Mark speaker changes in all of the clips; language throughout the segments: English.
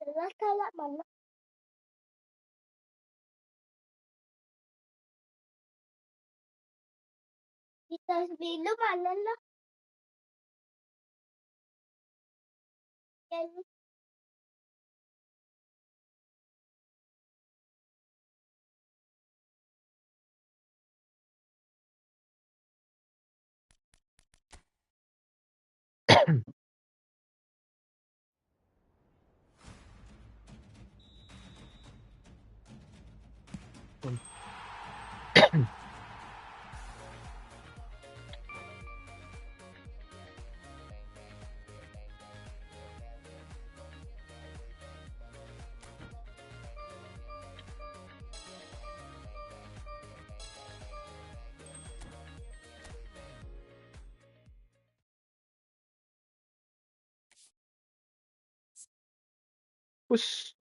Speaker 1: Jelas kayak mana? Di tas bilu mana lah? Yang
Speaker 2: Push.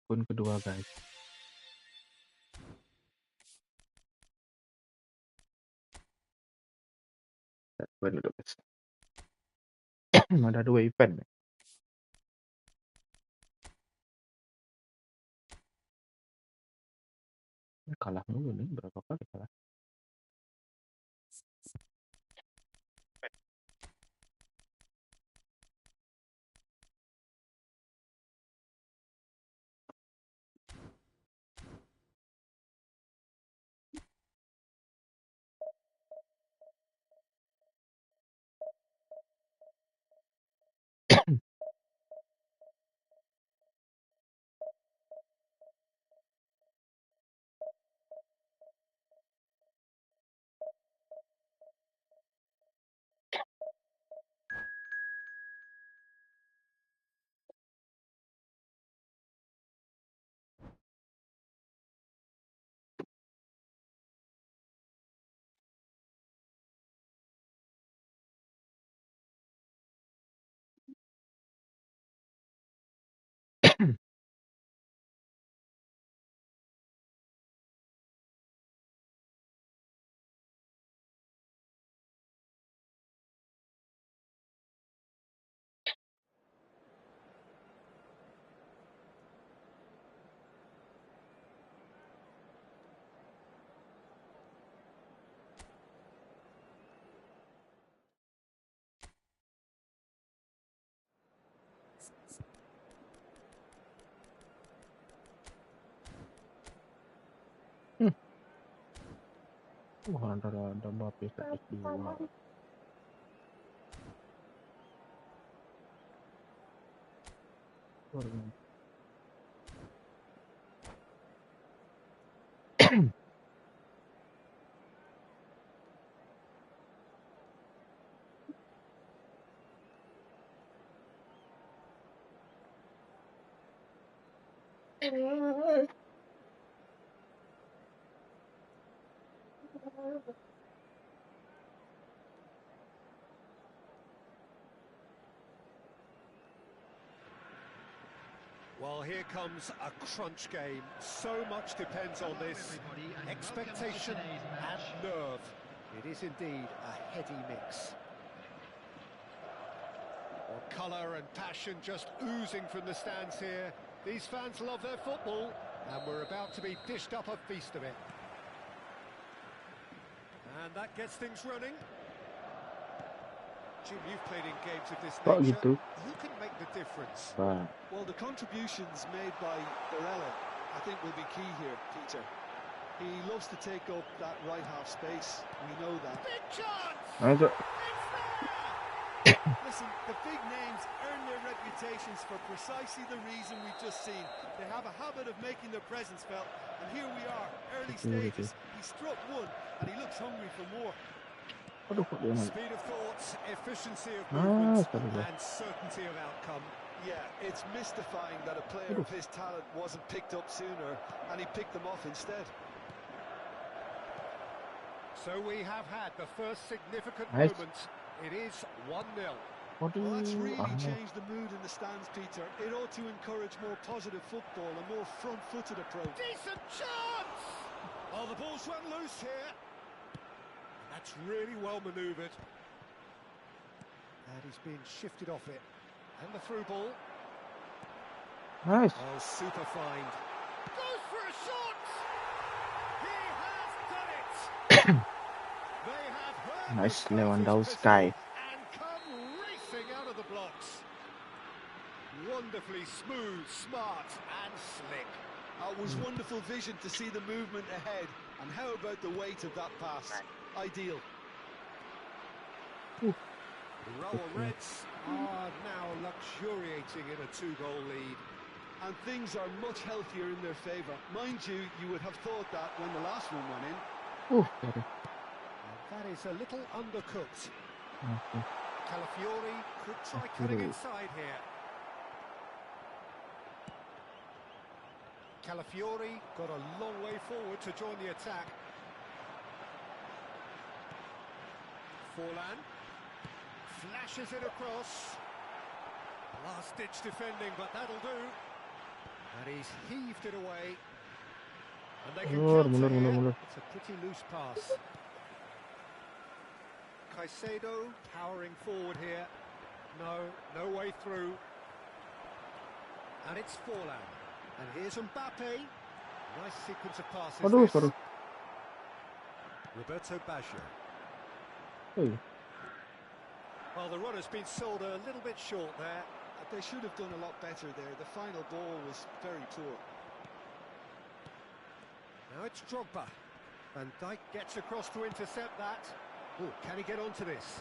Speaker 2: Pun kedua guys. Gue dulu guys. Ada 2 event. Kalah mulu nih, berapa kali kalah? Wah, ada Mbappe status 2.
Speaker 3: Well, here comes a crunch game. So much depends on this. Expectation and nerve. It is indeed a heady mix. Well, colour and passion just oozing from the stands here. These fans love their football, and we're about to be dished up a feast of it. And that gets things running. Jim, you've played in games of this nature. Who can make the difference?
Speaker 4: Well, the contributions made by Barella, I think, will be key here, Peter. He loves to take up that right half space. We know that.
Speaker 3: Big chance!
Speaker 2: It's
Speaker 4: Listen, the big names earn their reputations for precisely the reason we've just seen. They have a habit of making their presence felt, and here we are, early stages. He struck one, and he looks hungry for more.
Speaker 3: Speed of thought, efficiency of movement, and certainty of outcome.
Speaker 4: Yeah, it's mystifying that a player of his talent wasn't picked up sooner, and he picked them off instead.
Speaker 3: So we have had the first significant moment. It is 1-0.
Speaker 4: Well, that's really changed the mood in the stands, Peter. It ought to encourage more positive football, a more front-footed approach.
Speaker 3: Decent chance! Oh, the ball's run loose here. That's really well manoeuvred. And he's been shifted off it. And the through ball.
Speaker 2: Nice.
Speaker 3: Oh, super find. Goes for a shot. He has done it. They have heard
Speaker 2: Nice
Speaker 3: the spacer's
Speaker 2: Lewandowski.
Speaker 3: whistle and come racing out of the blocks. Wonderfully smooth, smart and slick.
Speaker 4: It was wonderful vision to see the movement ahead. And how about the weight of that pass? Ideal.
Speaker 3: The Rower Reds are now luxuriating in a 2-goal lead.
Speaker 4: And things are much healthier in their favour. Mind you, you would have thought that when the last one went in.
Speaker 2: Sorry.
Speaker 3: That is a little undercooked.
Speaker 2: Okay.
Speaker 3: Calafiori could try cutting inside here. Calafiori got a long way forward to join the attack. Forlan flashes it across. Last-ditch defending, but that'll do. And he's heaved it away. And they can counter here. It's a pretty loose pass. Caicedo powering forward here. No way through. And it's Forlan. And here's Mbappe. Nice sequence of passes.
Speaker 2: Sorry.
Speaker 3: Roberto Baggio.
Speaker 2: Hey.
Speaker 3: Well, the run has been sold a little bit short there.
Speaker 4: They should have done a lot better there. The final ball was very poor.
Speaker 3: Now it's Drogba. Van Dijk gets across to intercept that. Oh, can he get onto this?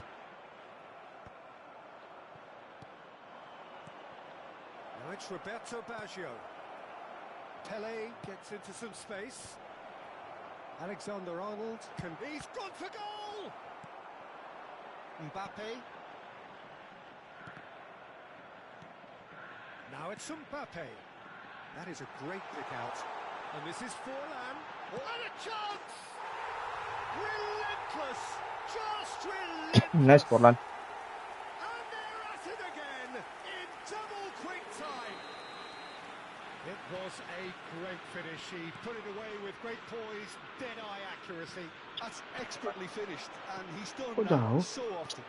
Speaker 3: Now it's Roberto Baggio. Pele gets into some space. Alexander-Arnold he's gone for goal! Mbappe. Now it's Mbappe. That is a great kick out. And this is Forlan. Oh, and a chance! Relentless! Just relentless!
Speaker 2: Nice, Forlan.
Speaker 3: And they're at it again in double quick time. It was a great finish. He put it away with great poise, dead-eye accuracy.
Speaker 4: That's expertly finished, and he's done
Speaker 2: Kok
Speaker 4: that
Speaker 2: jauh?
Speaker 4: so often.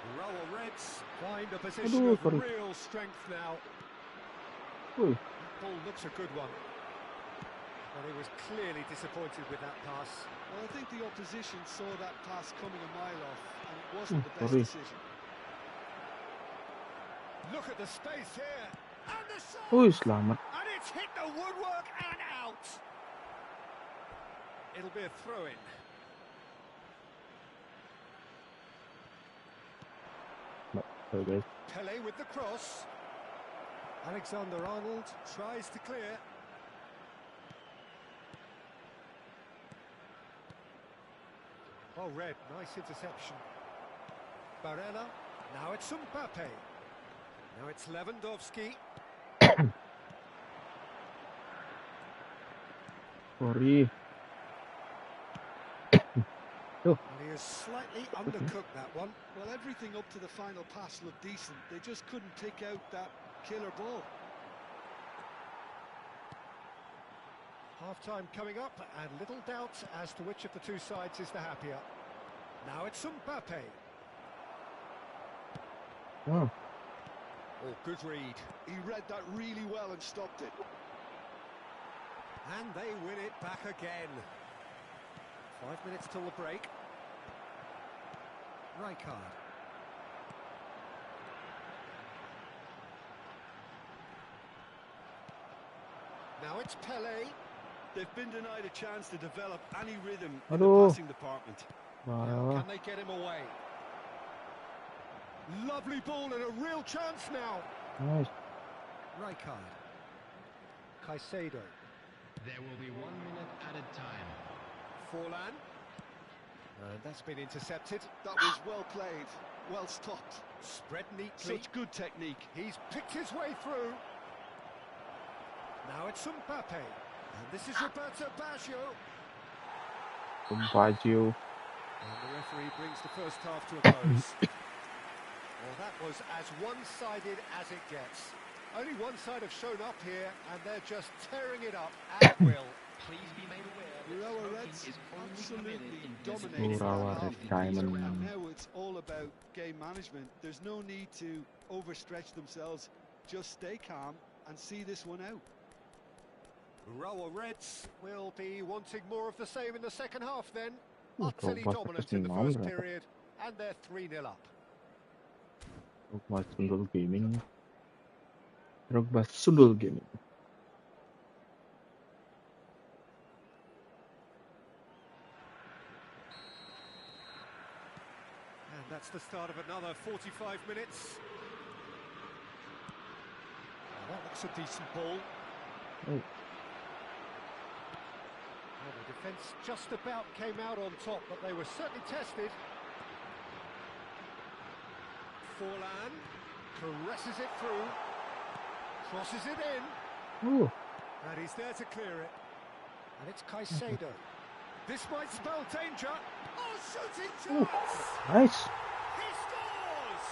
Speaker 3: The Rower Reds find a position of
Speaker 2: sorry.
Speaker 3: real strength now.
Speaker 2: Wih,
Speaker 3: That ball looks a good one. But he was clearly disappointed with that pass.
Speaker 4: Well, I think the opposition saw that pass coming a mile off, and it wasn't the best
Speaker 2: sorry.
Speaker 4: decision.
Speaker 3: Look at the space here. And the shot!
Speaker 2: selamat.
Speaker 3: And it's hit the woodwork and out. It'll be a throw-in.
Speaker 2: Sorry, guys.
Speaker 3: Pele with the cross. Alexander-Arnold tries to clear. Oh, Red, nice interception. Barella, now it's Mbappe. Now it's Lewandowski.
Speaker 2: Sorry.
Speaker 3: And he has slightly undercooked that one.
Speaker 4: Well, everything up to the final pass looked decent. They just couldn't pick out that killer ball.
Speaker 3: Half-time coming up, and little doubt as to which of the two sides is the happier. Now it's Mbappe.
Speaker 2: Wow.
Speaker 3: Oh, good read.
Speaker 4: He read that really well and stopped it.
Speaker 3: And they win it back again. 5 minutes till the break. Rijkaard. Now it's Pele.
Speaker 4: They've been denied a chance to develop any rhythm in
Speaker 2: Aduh.
Speaker 4: the passing department.
Speaker 3: Now,
Speaker 2: Wah.
Speaker 3: can they get him away? Lovely ball and a real chance now.
Speaker 2: Nice.
Speaker 3: Rijkaard. Caicedo.
Speaker 5: There will be 1 minute added time.
Speaker 3: Forlan. And that's been intercepted.
Speaker 4: That was well played, well stopped.
Speaker 3: Spread neatly.
Speaker 4: Such good technique.
Speaker 3: He's picked his way through. Now it's Mbappe. And this is Roberto Baggio.
Speaker 2: Baggio.
Speaker 3: And the referee brings the first half to a close. Well, that was as one-sided as it gets. Only one side have shown up here, and they're just tearing it up at will.
Speaker 5: Please be made aware
Speaker 4: Urawa Reds absolutely dominated that
Speaker 2: Urawa
Speaker 4: half,
Speaker 2: Red
Speaker 4: Peter, and
Speaker 2: Diamond.
Speaker 4: now it's all about game management. There's no need to overstretch themselves. Just stay calm and see this one out.
Speaker 3: Urawa Reds will be wanting more of the same in the second half then.
Speaker 2: Drogba
Speaker 3: Utterly dominant in the
Speaker 2: terkesima
Speaker 3: first
Speaker 2: berapa?
Speaker 3: period, and they're 3-0 up.
Speaker 2: Drogba Sundul Gaming. Drogba Sundul Gaming.
Speaker 3: And that's the start of another 45 minutes. Well, that looks a decent ball.
Speaker 2: Oh.
Speaker 3: Well, the defence just about came out on top, but they were certainly tested. Forlan caresses it through, crosses it in,
Speaker 2: Oh.
Speaker 3: and he's there to clear it. And it's Caicedo. This might spell danger. Oh, shooting chance!
Speaker 2: Nice.
Speaker 3: He scores!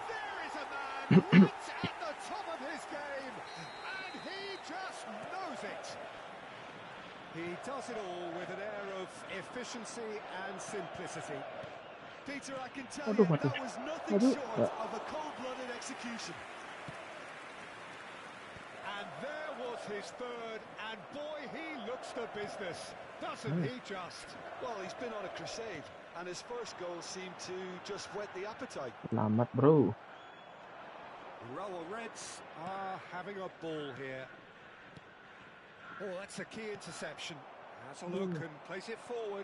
Speaker 3: There is a man right at the top of his game, and he just knows it. He does it all with an air of efficiency and simplicity.
Speaker 4: Peter, I can tell
Speaker 2: Aduh,
Speaker 4: you
Speaker 2: aduh.
Speaker 4: that was nothing
Speaker 2: Aduh.
Speaker 4: short of a cold-blooded execution.
Speaker 3: And there was his third, and boy, he looks the business, doesn't he just?
Speaker 4: Well, he's been on a crusade, and his first goal seemed to just whet the appetite.
Speaker 2: Selamat, bro.
Speaker 3: Urawa Reds are having a ball here. Oh, that's a key interception. Has a look and plays it forward.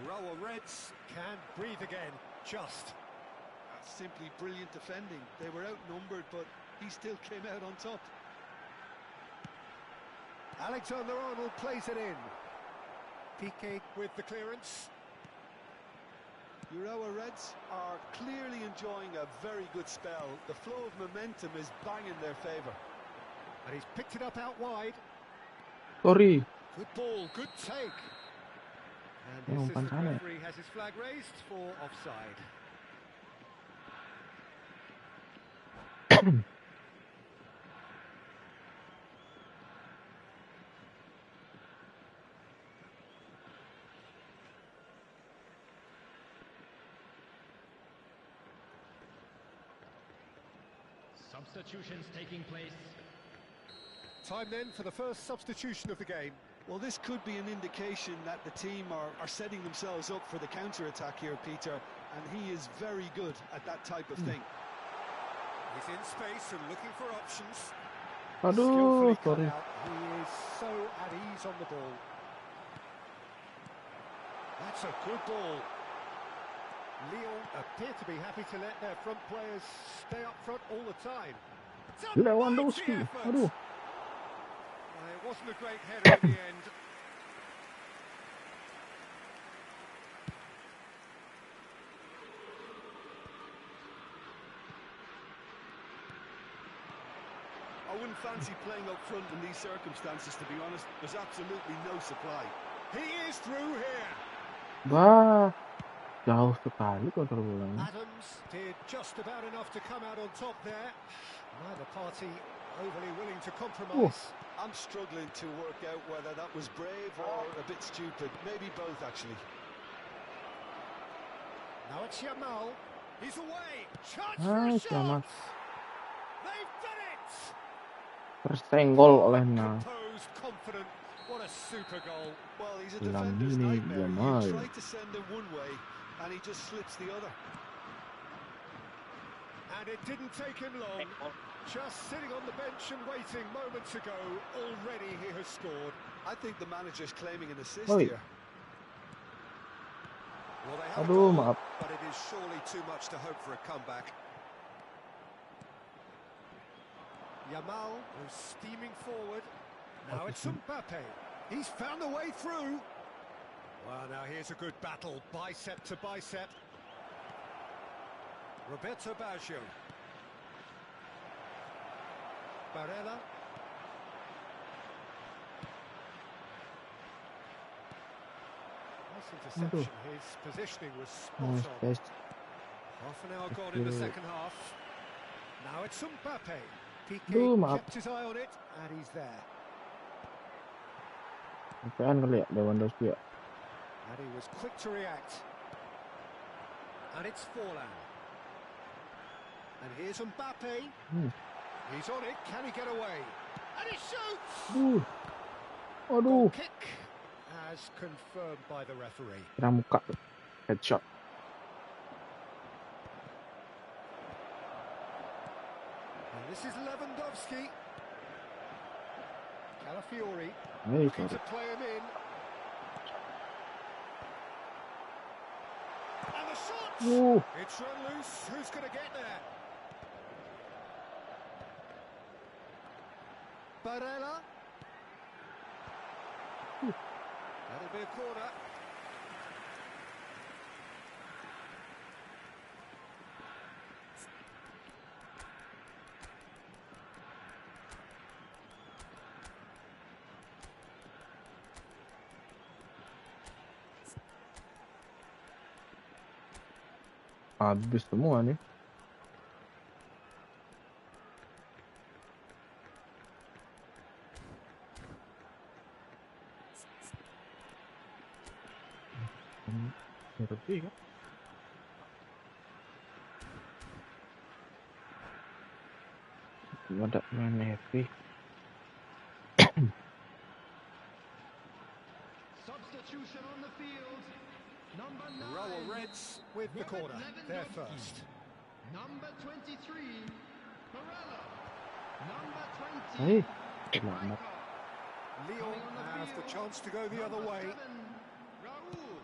Speaker 3: Urawa Reds can breathe again, just.
Speaker 4: That's simply brilliant defending. They were outnumbered, but he still came out on top.
Speaker 3: Alexander-Arnold plays it in. Piqué with the clearance.
Speaker 4: Urawa Reds are clearly enjoying a very good spell. The flow of momentum is bang in their favour.
Speaker 3: And he's picked it up out wide.
Speaker 2: Sorry.
Speaker 3: Good ball, good take. And the
Speaker 2: Oh,
Speaker 3: assistant
Speaker 2: Pantane.
Speaker 3: referee has his flag raised for offside.
Speaker 5: Substitutions taking place.
Speaker 3: Time then for the first substitution of the game.
Speaker 4: Well, this could be an indication that the team are setting themselves up for the counter-attack here, Peter, and he is very good at that type of thing.
Speaker 3: He's in space and looking for options.
Speaker 2: Aduh,
Speaker 3: Skillfully cut
Speaker 2: sorry.
Speaker 3: out. He is so at ease on the ball. That's a good ball. Lyon appear to be happy to let their front players stay up front all the time. It's a
Speaker 2: Lewandowski.
Speaker 3: mighty effort.
Speaker 2: Aduh.
Speaker 3: It wasn't a great header in the end.
Speaker 4: I wouldn't fancy playing up front in these circumstances, to be honest. There's absolutely no supply.
Speaker 3: He is through here.
Speaker 2: Wah. Jauh sekali kontrol bolanya.
Speaker 3: Adams did just about enough to come out on top there. Neither party overly willing to compromise.
Speaker 4: I'm struggling to work out whether that was brave or a bit stupid. Maybe both, actually.
Speaker 3: Now it's Yamal. He's away. Chance
Speaker 2: Nice,
Speaker 3: for a
Speaker 2: Yamal.
Speaker 3: shot. They've done it.
Speaker 2: Tersenggol oleh
Speaker 3: Composed, confident. What a super goal.
Speaker 4: Well, he's a
Speaker 2: Lamine
Speaker 4: defender's nightmare.
Speaker 2: Yamal.
Speaker 4: You try to send him one way, and he just slips the other.
Speaker 3: And it didn't take him long. Just sitting on the bench and waiting moments ago, already he has scored.
Speaker 4: I think the manager's claiming an assist
Speaker 2: Oi.
Speaker 4: here.
Speaker 3: Well, they have a
Speaker 2: Aduh,
Speaker 3: goal,
Speaker 2: maaf.
Speaker 3: but it is surely too much to hope for a comeback. Yamal goes steaming forward. Now it's Mbappe. He's found the way through. Well, now here's a good battle, bicep to bicep. Roberto Baggio. Barella. Nice interception. His positioning was spot
Speaker 2: Nice
Speaker 3: on.
Speaker 2: pass.
Speaker 3: Half an hour gone in the second half. Now it's Mbappe. Piqué
Speaker 2: Aduh, maaf.
Speaker 3: kept his eye on it, and he's there.
Speaker 2: Sampean kali ya Lewandowski ya.
Speaker 3: And he was quick to react. And it's Forlan. And here's Mbappe. He's on it. Can he get away? And he shoots! Goal
Speaker 2: Aduh.
Speaker 3: kick as confirmed by the referee.
Speaker 2: Kena muka. Headshot.
Speaker 3: And this is Lewandowski. Calafiori
Speaker 2: Hey,
Speaker 3: looking
Speaker 2: sorry.
Speaker 3: to play him in. And the shot! It's run loose. Who's going to get there? Barella. That'll be a corner.
Speaker 2: Habis semua nih. Ngerti kan? Ada main happy.
Speaker 5: Substitution on the field. Number 9.
Speaker 3: Rower Reds with the corner. They're first.
Speaker 5: Number 23, Barella. Number 20,
Speaker 2: Hey, selamat.
Speaker 3: Lyon has the chance to go the other way.
Speaker 5: Raul.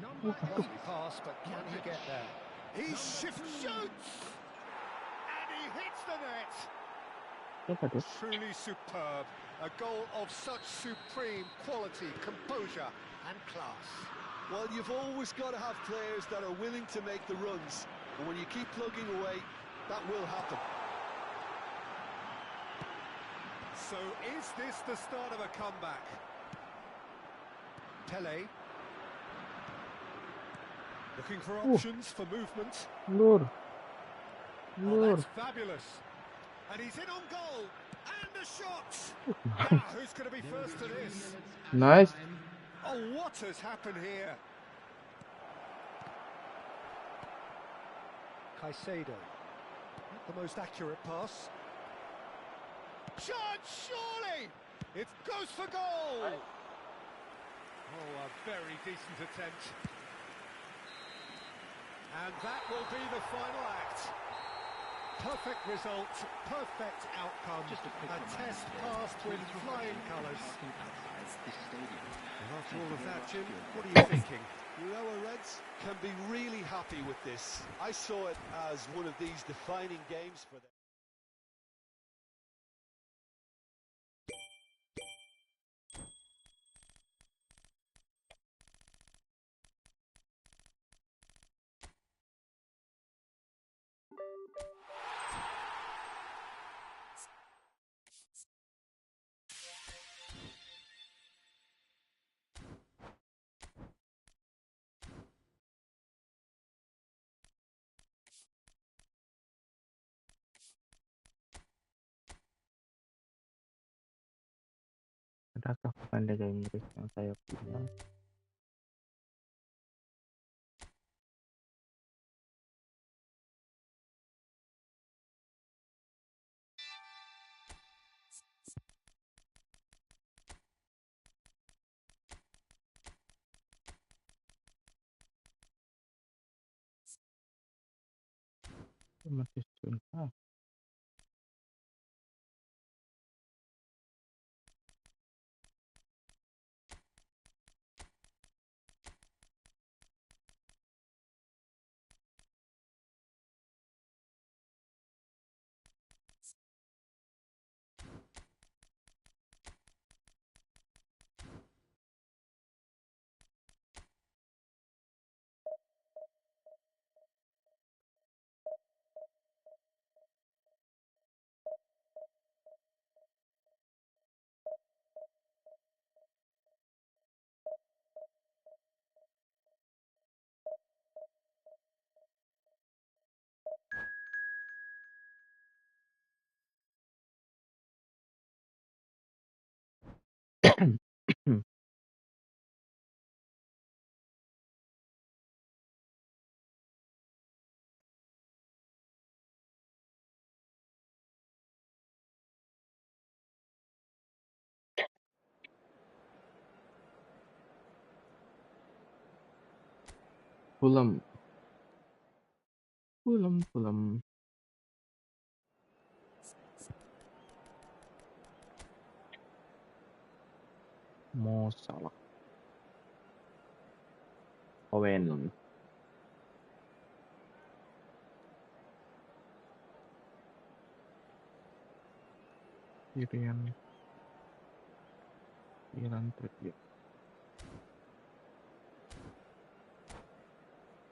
Speaker 5: Number
Speaker 3: Lovely pass, but can he get there? He shoots! And he hits the net!
Speaker 2: Siapa tuh?
Speaker 3: Truly superb. A goal of such supreme quality, composure and class.
Speaker 4: Well, you've always got to have players that are willing to make the runs. And when you keep plugging away, that will happen.
Speaker 3: So is this the start of a comeback? Pele. Looking for options for movement.
Speaker 2: Lur.
Speaker 3: Oh,
Speaker 2: Lur.
Speaker 3: that's fabulous. And he's in on goal. And a shot. Now, who's going to be first to this?
Speaker 2: Nice.
Speaker 3: Oh, what has happened here? Caicedo. Not the most accurate pass. Chance, surely! It goes for goal! Oh, a very decent attempt. And that will be the final act. Perfect result, perfect outcome. Just a test passed with flying colours. And after all of that, Jim, what are you thinking?
Speaker 4: Urawa Reds can be really happy with this. I saw it as one of these defining games for them.
Speaker 2: Adakah bukan Liga Inggris yang saya punya? Masih susah. Fulham. Fulham. Mo Salah. Koin. Iran Trippier.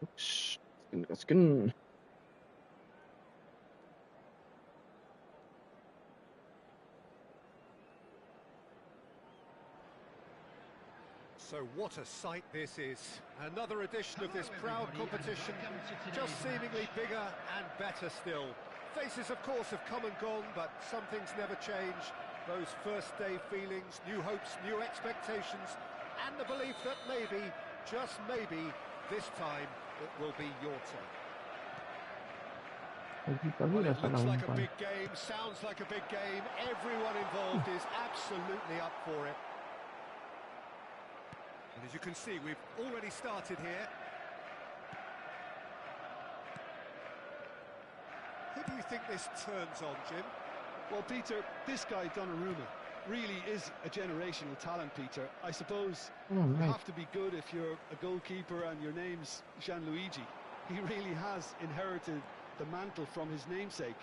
Speaker 2: Oops. Skin.
Speaker 3: So what a sight this is. Another edition of this crowd competition, just seemingly bigger and better still. Faces, of course, have come and gone, but some things never change. Those first day feelings, new hopes, new expectations, and the belief that maybe, just maybe, this time it will be your turn. Well, it looks like a big game, sounds like a big game. Everyone involved is absolutely up for it. And as you can see, we've already started here. Who do you think this turns on, Jim?
Speaker 4: Well, Peter, this guy Donnarumma really is a generational talent, Peter. I suppose you have to be good if you're a goalkeeper and your name's Gianluigi. He really has inherited the mantle from his namesake.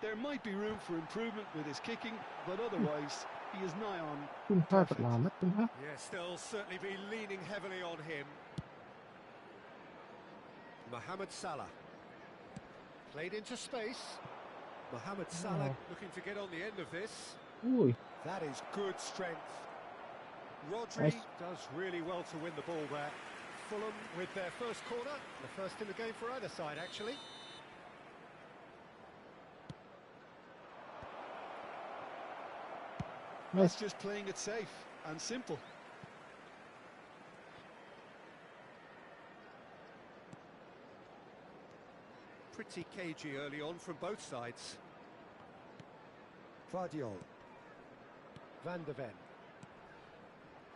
Speaker 4: There might be room for improvement with his kicking, but otherwise he is nigh on perfect.
Speaker 3: Yes, they'll certainly be leaning heavily on him. Mohamed Salah. Played into space. Mohamed Salah looking to get on the end of this.
Speaker 2: Ooh.
Speaker 3: That is good strength. Rodri does really well to win the ball there. Fulham with their first corner. The first in the game for either side, actually.
Speaker 4: That's just playing it safe and simple.
Speaker 3: Pretty cagey early on from both sides. Vardiol. Van de Ven.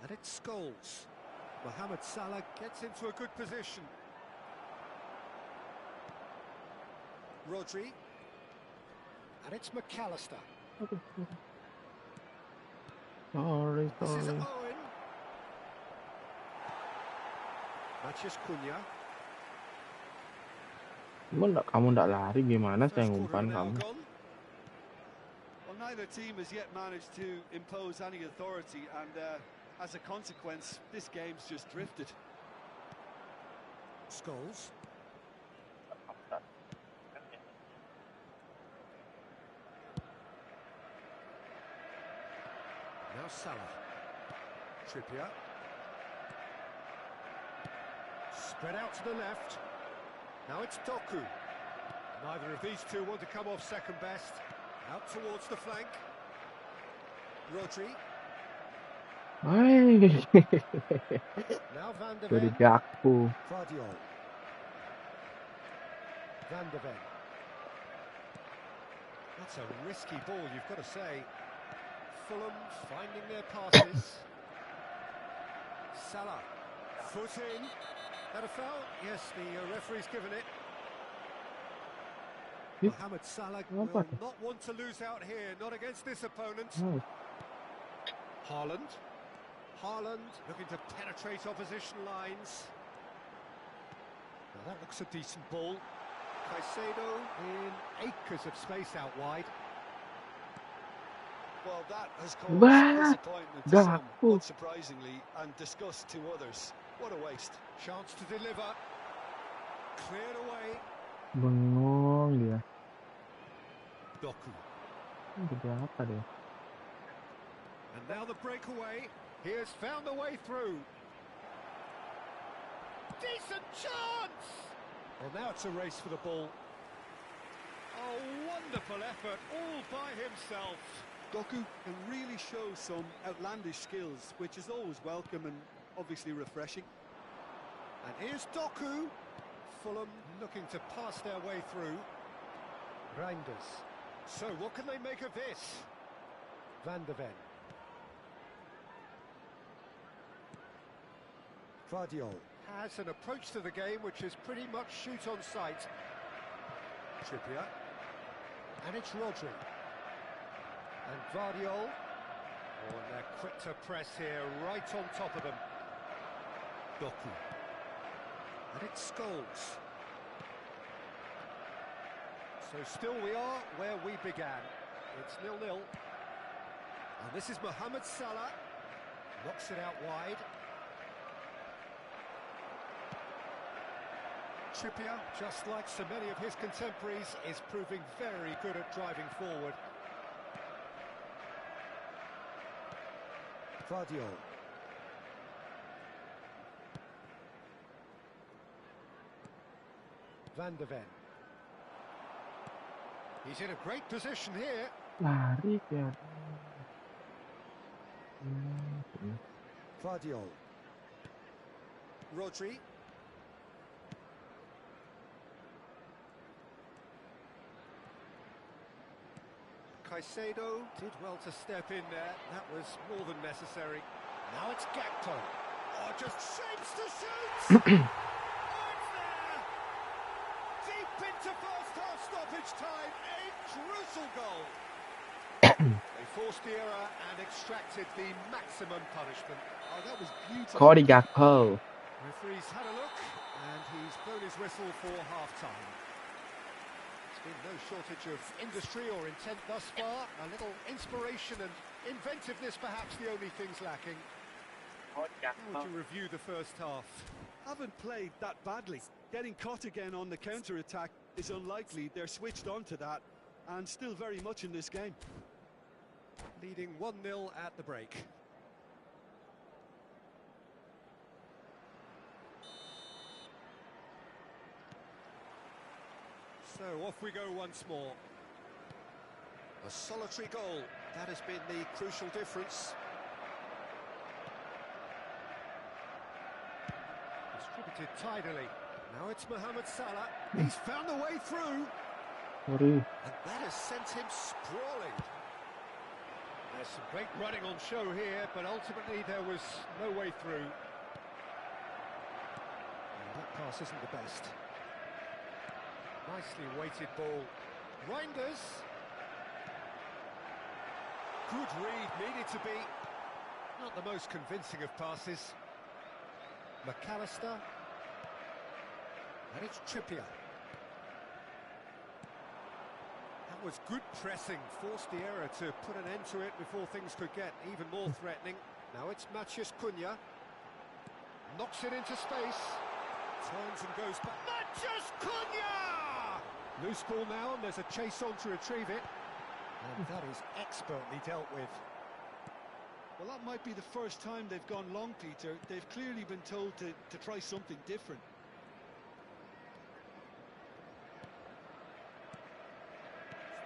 Speaker 3: And it's Scholes. Mohamed Salah gets into a good position. Rodri. And it's McAllister.
Speaker 2: Sorry.
Speaker 3: This is Owen. Mathias Cunha.
Speaker 2: Kamu nggak lari gimana saya
Speaker 3: First
Speaker 2: ngumpan
Speaker 3: quarter now
Speaker 2: kamu?
Speaker 3: gone.
Speaker 4: Well, neither team has yet managed to impose any authority, and as a consequence, this game's just drifted.
Speaker 3: Scholes. Now Salah. Trippier. Spread out to the left. Now it's Doku. Neither of these two want to come off second best. Out towards the flank. Rodri. Now Van de Ven. Vardiol. Van de Ven. That's a risky ball, you've got to say. Fulham finding their passes. Salah. Foot in. That a foul? Yes, the referee's given it. Mohamed Salah will not want to lose out here, not against this opponent. Haaland. Haaland looking to penetrate opposition lines. Now that looks a decent ball. Caicedo in acres of space out wide.
Speaker 4: Well, that has caused disappointment to some, unsurprisingly, and disgust to others. What a waste.
Speaker 3: Chance to deliver. Cleared away.
Speaker 2: Bengong dia.
Speaker 3: Doku.
Speaker 2: Gede apa dia?
Speaker 3: And now the breakaway. He has found the way through. Decent chance! Well, now it's a race for the ball. Oh, wonderful effort, all by himself.
Speaker 4: Doku can really show some outlandish skills, which is always welcome and obviously refreshing.
Speaker 3: And here's Doku. Fulham looking to pass their way through. Reinders. So what can they make of this? Van de Ven. Vardiol. has an approach to the game which is pretty much shoot on sight. Trippier. And it's Rodri. And Vardiol. Oh, and they're quick to press here, right on top of them. Doku. And it's Scholes. So still we are where we began. It's 0-0. And this is Mohamed Salah. Knocks it out wide. Trippier, just like so many of his contemporaries, is proving very good at driving forward. Vardiol. Van de Ven. He's in a great position here.
Speaker 2: Lari ya.
Speaker 3: Vardiol. Rodri. Caicedo did well to step in there. That was more than necessary. Now it's Gakpo. Oh, just shapes to shoot! Oh, it's there! Deep into first half stoppage time. A crucial goal. They forced the error and extracted the maximum punishment.
Speaker 4: Oh, that was beautiful.
Speaker 2: Cody Gakpo.
Speaker 3: Referee's had a look and he's blown his whistle for half-time. There's been no shortage of industry or intent thus far. A little inspiration and inventiveness perhaps the only things lacking. How would you review the first half?
Speaker 4: Haven't played that badly. Getting caught again on the counter-attack is unlikely. They're switched on to that and still very much in this game.
Speaker 3: Leading 1-0 at the break. So off we go once more. A solitary goal. That has been the crucial difference. Distributed tidily. Now it's Mohamed Salah. He's found a way through.
Speaker 2: Sorry.
Speaker 3: And that has sent him sprawling. There's some great running on show here, but ultimately there was no way through. And that pass isn't the best. Nicely weighted ball. Reinders. Good read, needed to be. Not the most convincing of passes. McAllister. And it's Trippier. That was good pressing, forced the error to put an end to it before things could get even more threatening. Now it's Matheus Cunha. Knocks it into space. Turns and goes back. Matheus Cunha! Loose ball now, and there's a chase on to retrieve it. And that is expertly dealt with.
Speaker 4: Well, that might be the first time they've gone long, Peter. They've clearly been told to try something different.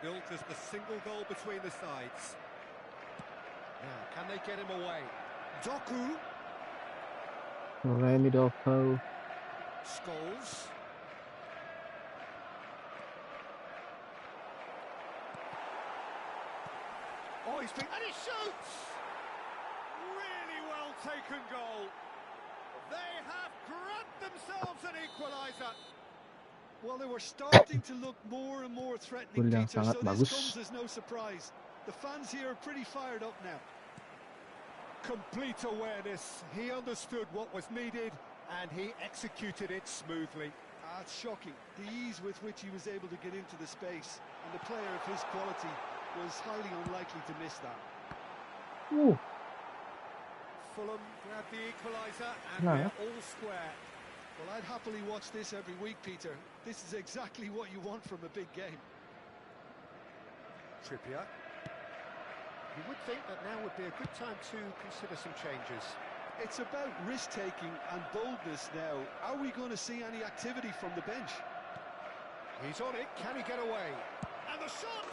Speaker 3: Built as the single goal between the sides. Now, can they get him away? Doku.
Speaker 2: Remy Doku.
Speaker 3: Scholes. Oh, he's been... And he shoots! Really well taken goal. They have grabbed themselves an equaliser.
Speaker 4: Well, they were starting to look more and more threatening,
Speaker 2: Gol yang
Speaker 4: Peter,
Speaker 2: sangat
Speaker 4: so
Speaker 2: bagus.
Speaker 4: this comes as no surprise. The fans here are pretty fired up now.
Speaker 3: Complete awareness. He understood what was needed and he executed it smoothly.
Speaker 4: It's shocking, the ease with which he was able to get into the space, and the player of his quality was highly unlikely to miss that.
Speaker 3: Fulham grabbed the equaliser and
Speaker 2: No.
Speaker 3: we're all square.
Speaker 4: Well, I'd happily watch this every week, Peter. This is exactly what you want from a big game.
Speaker 3: Trippier. You would think that now would be a good time to consider some changes.
Speaker 4: It's about risk-taking and boldness now. Are we going to see any activity from the bench?
Speaker 3: He's on it. Can he get away? And the shot!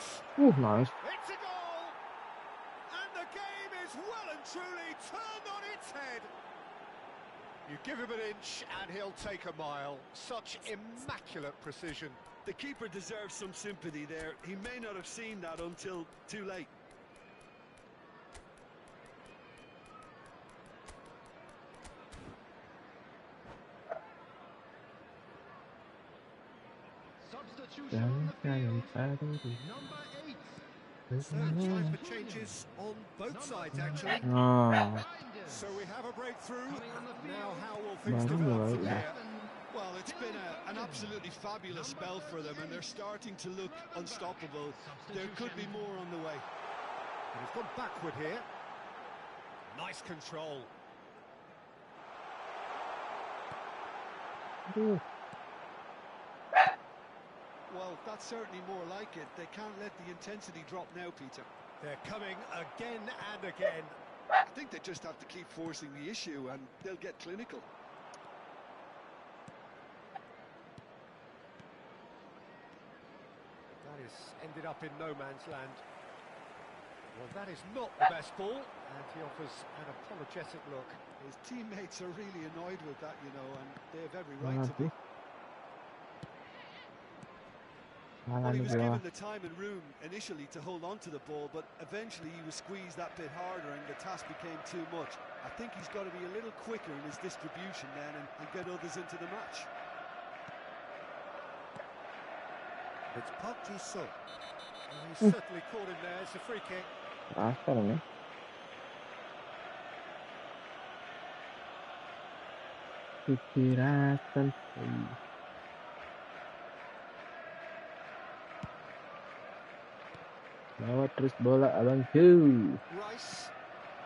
Speaker 2: Nice.
Speaker 3: It's a goal! And the game is well and truly turned on its head. You give him an inch and he'll take a mile. Such immaculate precision.
Speaker 4: The keeper deserves some sympathy there. He may not have seen that until too late.
Speaker 5: Substitution on the field. Number 8.
Speaker 3: So, time for changes on both sides, actually.
Speaker 2: Oh,
Speaker 3: So we have a breakthrough.
Speaker 5: Coming on the
Speaker 3: Now,
Speaker 5: field.
Speaker 3: how will things
Speaker 2: baru
Speaker 3: develop
Speaker 2: mulai
Speaker 3: from
Speaker 2: udah.
Speaker 3: here?
Speaker 4: Well, it's been an absolutely fabulous spell for them, and they're starting to look unstoppable. There could be more on the way.
Speaker 3: And he's gone backward here. Nice control.
Speaker 2: Aduh,
Speaker 4: Well, that's certainly more like it. They can't let the intensity drop now, Peter.
Speaker 3: They're coming again and again.
Speaker 4: I think they just have to keep forcing the issue, and they'll get clinical.
Speaker 3: That is ended up in no man's land. Well, that is not the best ball, and he offers an apologetic look.
Speaker 4: His teammates are really annoyed with that, you know, and they have every right to be.
Speaker 2: aduh. Malah
Speaker 4: Well, he
Speaker 2: nih
Speaker 4: was
Speaker 2: gua.
Speaker 4: given the time and room initially to hold on to the ball, but eventually he was squeezed that bit harder and the task became too much. I think he's got to be a little quicker in his distribution then and get others into the match.
Speaker 3: It's Park Ji-sung. And he's certainly caught him there. It's a free kick.
Speaker 2: Asal nih. Pikiran selesai. Lewat terus bola abangku.
Speaker 3: Rice.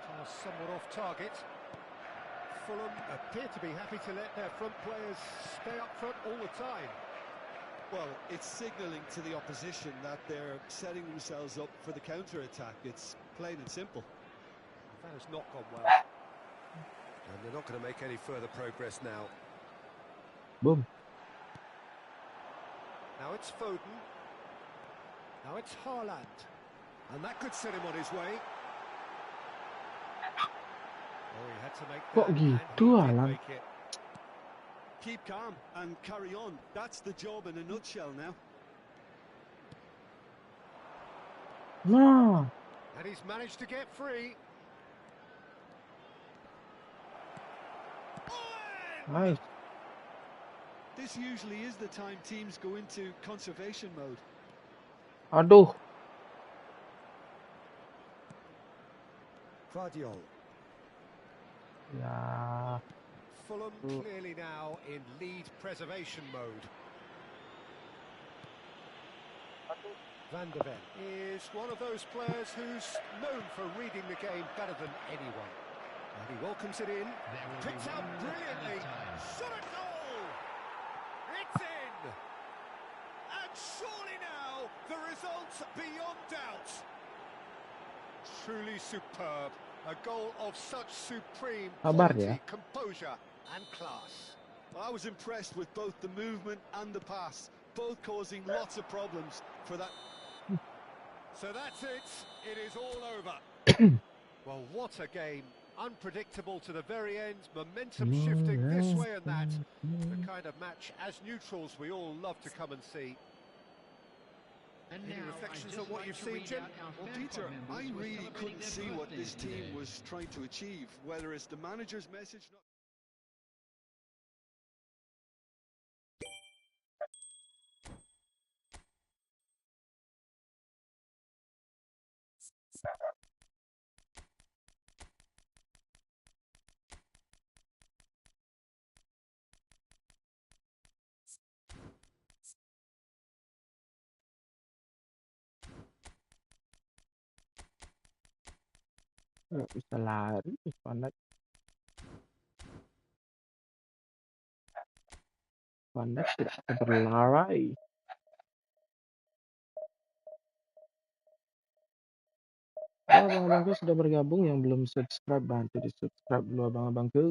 Speaker 3: Pass somewhat off target. Fulham appear to be happy to let their front players stay up front all the time.
Speaker 4: Well, it's signalling to the opposition that they're setting themselves up for the counter-attack. It's plain and simple.
Speaker 3: That has not gone well. And they're not going to make any further progress now.
Speaker 2: Boom.
Speaker 3: Now it's Foden. Now it's Haaland. And that could set him on his way. Oh, he had to make
Speaker 2: Kok
Speaker 3: that, and
Speaker 2: gitu,
Speaker 3: he did
Speaker 2: Haaland?
Speaker 3: make it.
Speaker 4: Keep calm and carry on. That's the job in a nutshell now.
Speaker 2: Nah,
Speaker 3: And he's managed to get free.
Speaker 2: nice.
Speaker 4: This usually is the time teams go into conservation mode.
Speaker 2: Aduh.
Speaker 3: Guardiol.
Speaker 2: Ya,
Speaker 3: Fulham clearly now in lead preservation mode. Van der Ven is one of those players who's known for reading the game better than anyone. And he welcomes it in, picks up brilliantly, shot at goal! It's in! And surely now, the result's beyond doubt. Truly superb. A goal of such supreme
Speaker 2: Sabar
Speaker 3: quality,
Speaker 2: ya.
Speaker 3: composure and class.
Speaker 4: Well, I was impressed with both the movement and the pass, both causing lots of problems for that.
Speaker 3: So that's it. It is all over. Well, what a game. Unpredictable to the very end. Momentum shifting this way and that. The kind of match, as neutrals, we all love to come and see.
Speaker 5: And
Speaker 3: Any
Speaker 5: now,
Speaker 3: reflections
Speaker 5: I'd
Speaker 3: on
Speaker 5: just
Speaker 3: what
Speaker 5: like
Speaker 3: you've
Speaker 5: to
Speaker 3: seen,
Speaker 5: read
Speaker 3: Jim?
Speaker 5: out our
Speaker 4: Well,
Speaker 5: fan
Speaker 4: Peter,
Speaker 5: club members
Speaker 4: I
Speaker 5: who are
Speaker 4: really
Speaker 5: celebrating
Speaker 4: couldn't
Speaker 5: their
Speaker 4: see what this
Speaker 5: birthdays
Speaker 4: team
Speaker 5: today.
Speaker 4: was trying to achieve, whether it's the manager's message.
Speaker 2: nggak bisa lari. Van Dijk tidak bisa berlari. Abang-abangku sudah bergabung, yang belum subscribe bantu di subscribe dulu abang-abangku.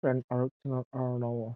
Speaker 2: Trent Arnold.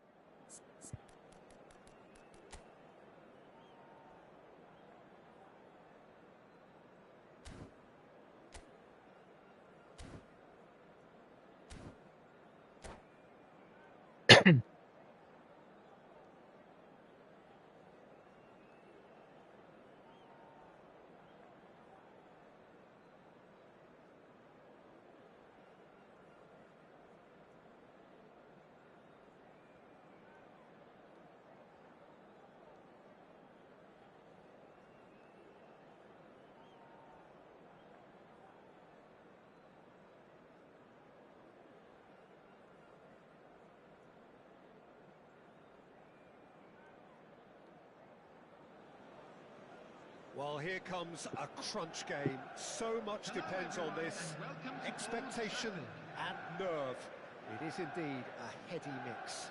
Speaker 3: Well, here comes a crunch game. So much depends on this. Expectation and nerve. It is indeed a heady mix.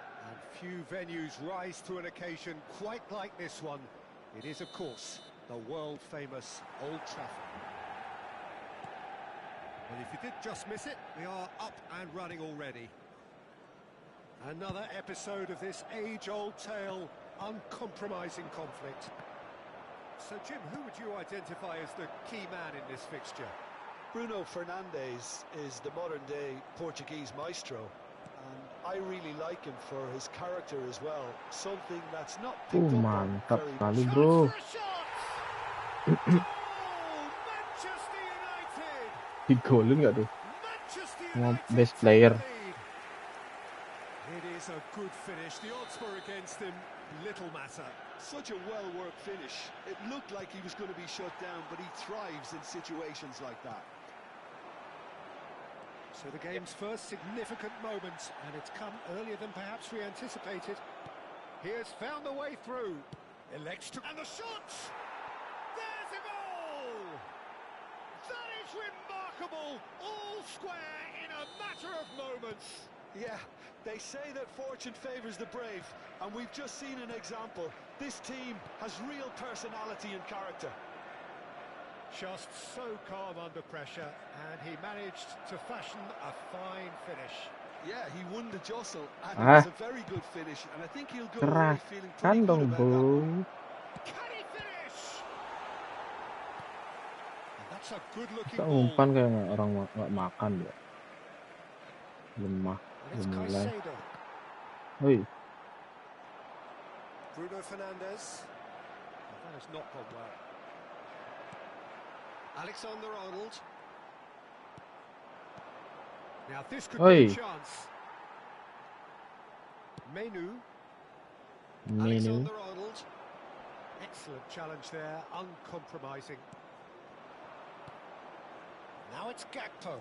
Speaker 3: And few venues rise to an occasion quite like this one. It is, of course, the world-famous Old Trafford. Well, if you did just miss it, we are up and running already. Another episode of this age-old tale, uncompromising conflict. So, Jim, who would you identify as the key man in this fixture?
Speaker 4: Bruno Fernandes is the modern-day Portuguese maestro, and I really like him for his character as well. Something that's not picked up on
Speaker 2: Mantap
Speaker 4: very
Speaker 2: sekali,
Speaker 4: much.
Speaker 2: bro.
Speaker 3: For a shot! Goal! Manchester United!
Speaker 2: Digolin nggak tuh?
Speaker 3: Manchester
Speaker 2: Sama
Speaker 3: United
Speaker 2: best
Speaker 3: take
Speaker 2: player.
Speaker 3: the lead. It is a good finish. The odds were against him. Little matter.
Speaker 4: Such a well-worked finish. It looked like he was going to be shut down, but he thrives in situations like that.
Speaker 3: So the game's first significant moment, and it's come earlier than perhaps we anticipated. He has found the way through. Elects to... And the shot! There's a goal! That is remarkable! All square in a matter of moments.
Speaker 4: Yeah, they say that fortune favours the brave, and we've just seen an example. This team has real personality and character.
Speaker 3: Just so calm under pressure, and he managed to fashion a fine finish.
Speaker 4: Yeah, he won the jostle, and it was a very good finish, and I think he'll go away feeling pretty
Speaker 2: Keraskan
Speaker 4: good
Speaker 2: dong,
Speaker 4: about that one.
Speaker 2: bro.
Speaker 3: Can he finish? And that's a good-looking
Speaker 2: Kita
Speaker 3: ball.
Speaker 2: umpan kayak orang nggak makan ya. Lemah,
Speaker 3: And it's
Speaker 2: belum mulai.
Speaker 3: Caicedo.
Speaker 2: Hoi,
Speaker 3: Bruno Fernandes. Oh, that has not gone well. Alexander-Arnold. Now this could be
Speaker 2: Oi.
Speaker 3: a chance. Menu.
Speaker 2: menu.
Speaker 3: Alexander-Arnold. Excellent challenge there, uncompromising. Now it's Gakpo.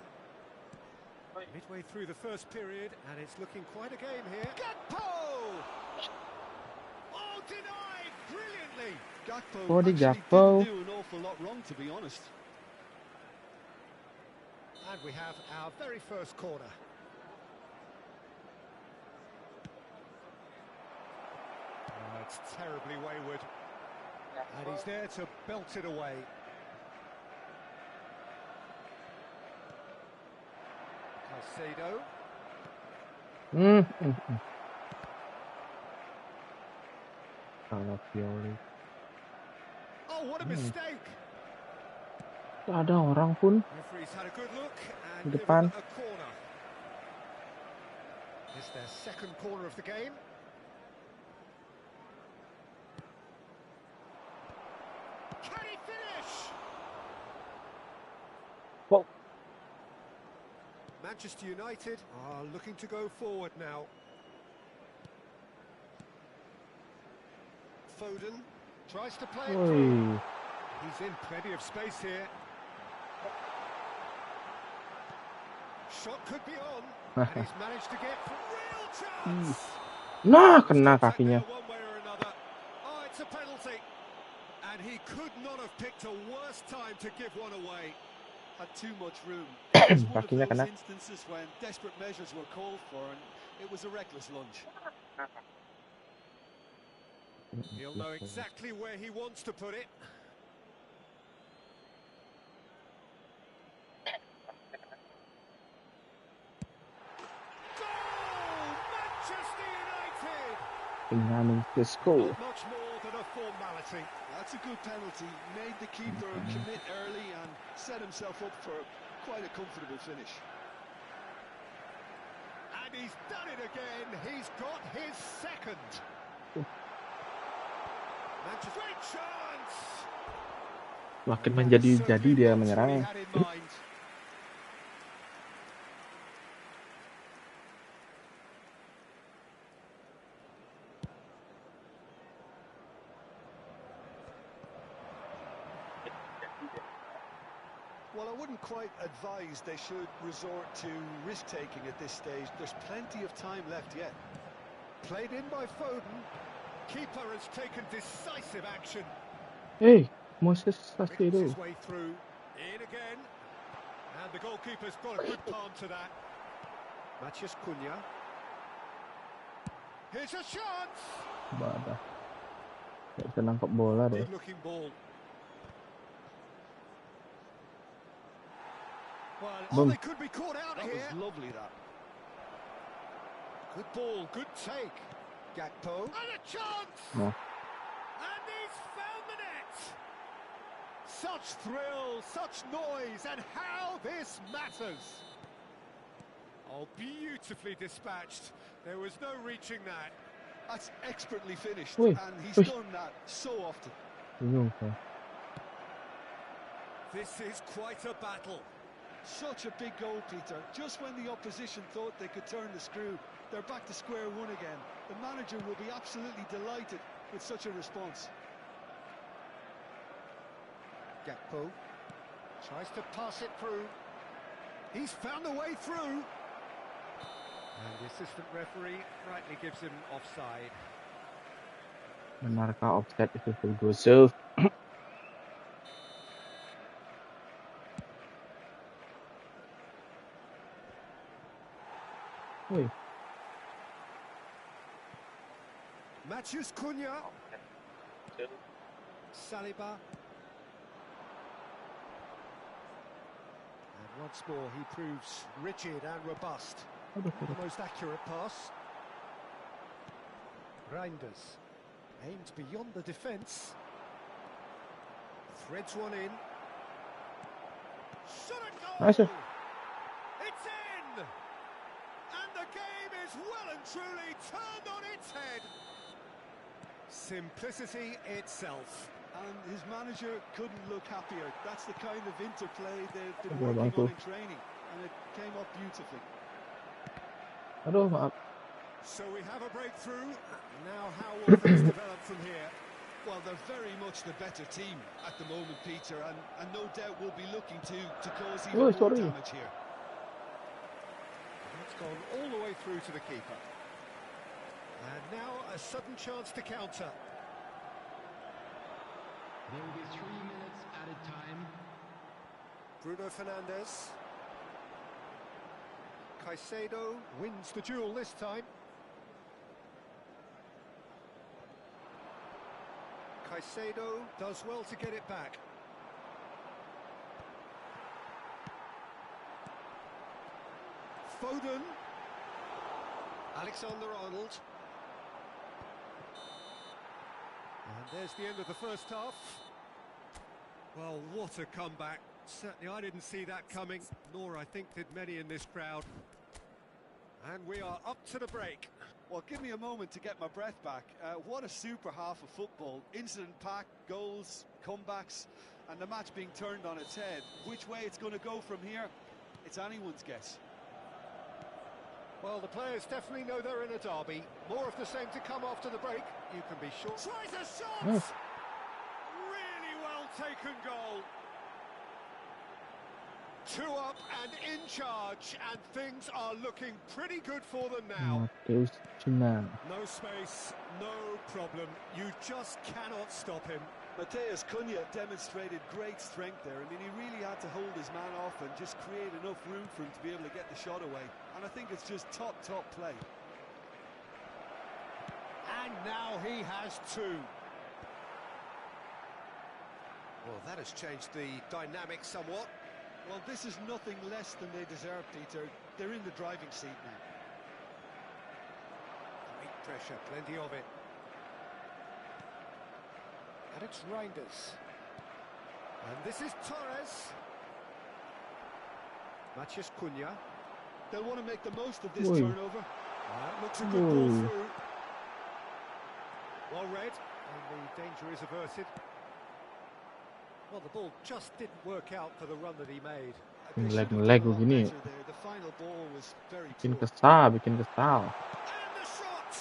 Speaker 3: Midway through the first period, and it's looking quite a game here. Gakpo! Oh, denied brilliantly.
Speaker 4: Gakpo
Speaker 2: Oh, di
Speaker 4: actually
Speaker 2: Gakpo.
Speaker 4: didn't do an awful lot wrong, to be honest.
Speaker 3: And we have our very first corner. Oh, it's terribly wayward. And he's there to belt it away. Caicedo.
Speaker 2: Salah Fiori.
Speaker 3: Oh, what a mistake!
Speaker 2: Tak ada orang pun.
Speaker 3: Referee's had a good look
Speaker 2: Di
Speaker 3: and
Speaker 2: depan.
Speaker 3: given a corner. It's their second corner of the game. Can he finish?
Speaker 2: Wow.
Speaker 3: Manchester United are looking to go forward now. Foden tries to play it through.
Speaker 2: Woi,
Speaker 3: He's in plenty of space here. Shot could be on, and he's managed to get real chance.
Speaker 2: nah kena
Speaker 3: Contact
Speaker 2: kakinya.
Speaker 3: there one way or another. Oh, it's a penalty. And he could not have picked a worse time to give one away.
Speaker 4: Had too much room. It was one of
Speaker 2: Kakinya
Speaker 4: those
Speaker 2: kena.
Speaker 4: instances when desperate measures were called for, and it was a reckless lunge.
Speaker 3: He'll know exactly where he wants to put it. Goal! Manchester United!
Speaker 2: Penganing Cisco.
Speaker 3: Not much more than a formality.
Speaker 4: That's a good penalty. Made the keeper commit early and set himself up for quite a comfortable finish.
Speaker 3: And he's done it again. He's got his second. Manchester, great chance.
Speaker 2: Makin
Speaker 3: That is
Speaker 2: menjadi-jadi
Speaker 3: certainly
Speaker 2: dia
Speaker 3: not what he
Speaker 2: menyerang.
Speaker 3: had in mind.
Speaker 4: Well, I wouldn't quite advise they should resort to risk-taking at this stage. There's plenty of time left yet.
Speaker 3: Played in by Foden. Keeper has taken decisive action.
Speaker 2: Hey, Moses
Speaker 3: Makes
Speaker 2: Caicedo.
Speaker 3: his way through. In again. And the goalkeeper's got a good palm to that. Matheus Cunha. Here's a chance.
Speaker 2: Badah. Gak bisa nangkap bola deh.
Speaker 3: Good looking ball. Well,
Speaker 2: Boom.
Speaker 3: they could be caught out
Speaker 4: That
Speaker 3: here.
Speaker 4: was lovely, that.
Speaker 3: Good ball, good take. Gakpo. And a chance!
Speaker 2: No.
Speaker 3: And he's found the net! Such thrill, such noise, and how this matters! Oh, beautifully dispatched. There was no reaching that.
Speaker 4: That's expertly finished,
Speaker 2: Oi,
Speaker 4: and he's
Speaker 2: oi.
Speaker 4: done that so often.
Speaker 2: Bingung saya.
Speaker 3: This is quite a battle.
Speaker 4: Such a big goal, Peter. Just when the opposition thought they could turn the screw, they're back to square one again. The manager will be absolutely delighted with such a response.
Speaker 3: Gakpo tries to pass it through. He's found a way through. And the assistant referee rightly gives him offside.
Speaker 2: Benarkah offside itu full goal? Woi,
Speaker 3: Matheus Cunha. Saliba. And once more he proves rigid and robust.
Speaker 2: aduh,
Speaker 3: The most accurate pass. Reinders aims beyond the defence. Threads one in. Shot at goal!
Speaker 2: Nice.
Speaker 3: It's in! And the game is well and truly turned on its head. Simplicity itself.
Speaker 4: And his manager couldn't look happier. That's the kind of interplay they've been
Speaker 2: Aduh,
Speaker 4: working
Speaker 2: bangku.
Speaker 4: on in training, and it came up beautifully.
Speaker 2: Aduh, maaf.
Speaker 3: So we have a breakthrough. Now how will things develop from here?
Speaker 4: Well, they're very much the better team at the moment, Peter, and no doubt will be looking to cause even
Speaker 2: Oh,
Speaker 4: more
Speaker 2: sorry.
Speaker 4: damage here.
Speaker 3: It's gone all the way through to the keeper. And now a sudden chance to counter.
Speaker 5: There will be 3 minutes added time.
Speaker 3: Bruno Fernandes. Caicedo wins the duel this time. Caicedo does well to get it back. Foden. Alexander-Arnold. And there's the end of the first half. Well, what a comeback. Certainly I didn't see that coming, nor I think did many in this crowd. And we are up to the break.
Speaker 4: Well, give me a moment to get my breath back. What a super half of football. Incident-packed, goals, comebacks, and the match being turned on its head. Which way it's going to go from here, it's anyone's guess.
Speaker 3: Well, the players definitely know they're in a derby. More of the same to come after the break, you can be sure. Tries a shot!
Speaker 2: Nice.
Speaker 3: Really well taken goal. 2 up and in charge, and things are looking pretty good for them now.
Speaker 2: Mateus Cunha.
Speaker 3: No space, no problem. You just cannot stop him.
Speaker 4: Matheus Cunha demonstrated great strength there. I mean, he really had to hold his man off and just create enough room for him to be able to get the shot away. And I think it's just top play.
Speaker 3: And now he has two. Well, that has changed the dynamic somewhat.
Speaker 4: Well, this is nothing less than they deserve, Peter. They're in the driving seat now.
Speaker 3: Great pressure, plenty of it. And it's Reinders. And this is Torres. Matías Cunha.
Speaker 4: They'll want to make the most of this
Speaker 2: Oi.
Speaker 4: turnover.
Speaker 3: That looks a good ball
Speaker 2: Oi.
Speaker 3: through. Well read, and the danger is averted. Well, the ball just didn't work out for the run that he made.
Speaker 4: They should have done
Speaker 2: Lag
Speaker 4: a lot
Speaker 2: begini.
Speaker 4: better there. The final ball was very
Speaker 2: Bikin
Speaker 4: poor.
Speaker 2: kesal, bikin kesal.
Speaker 3: And the shot!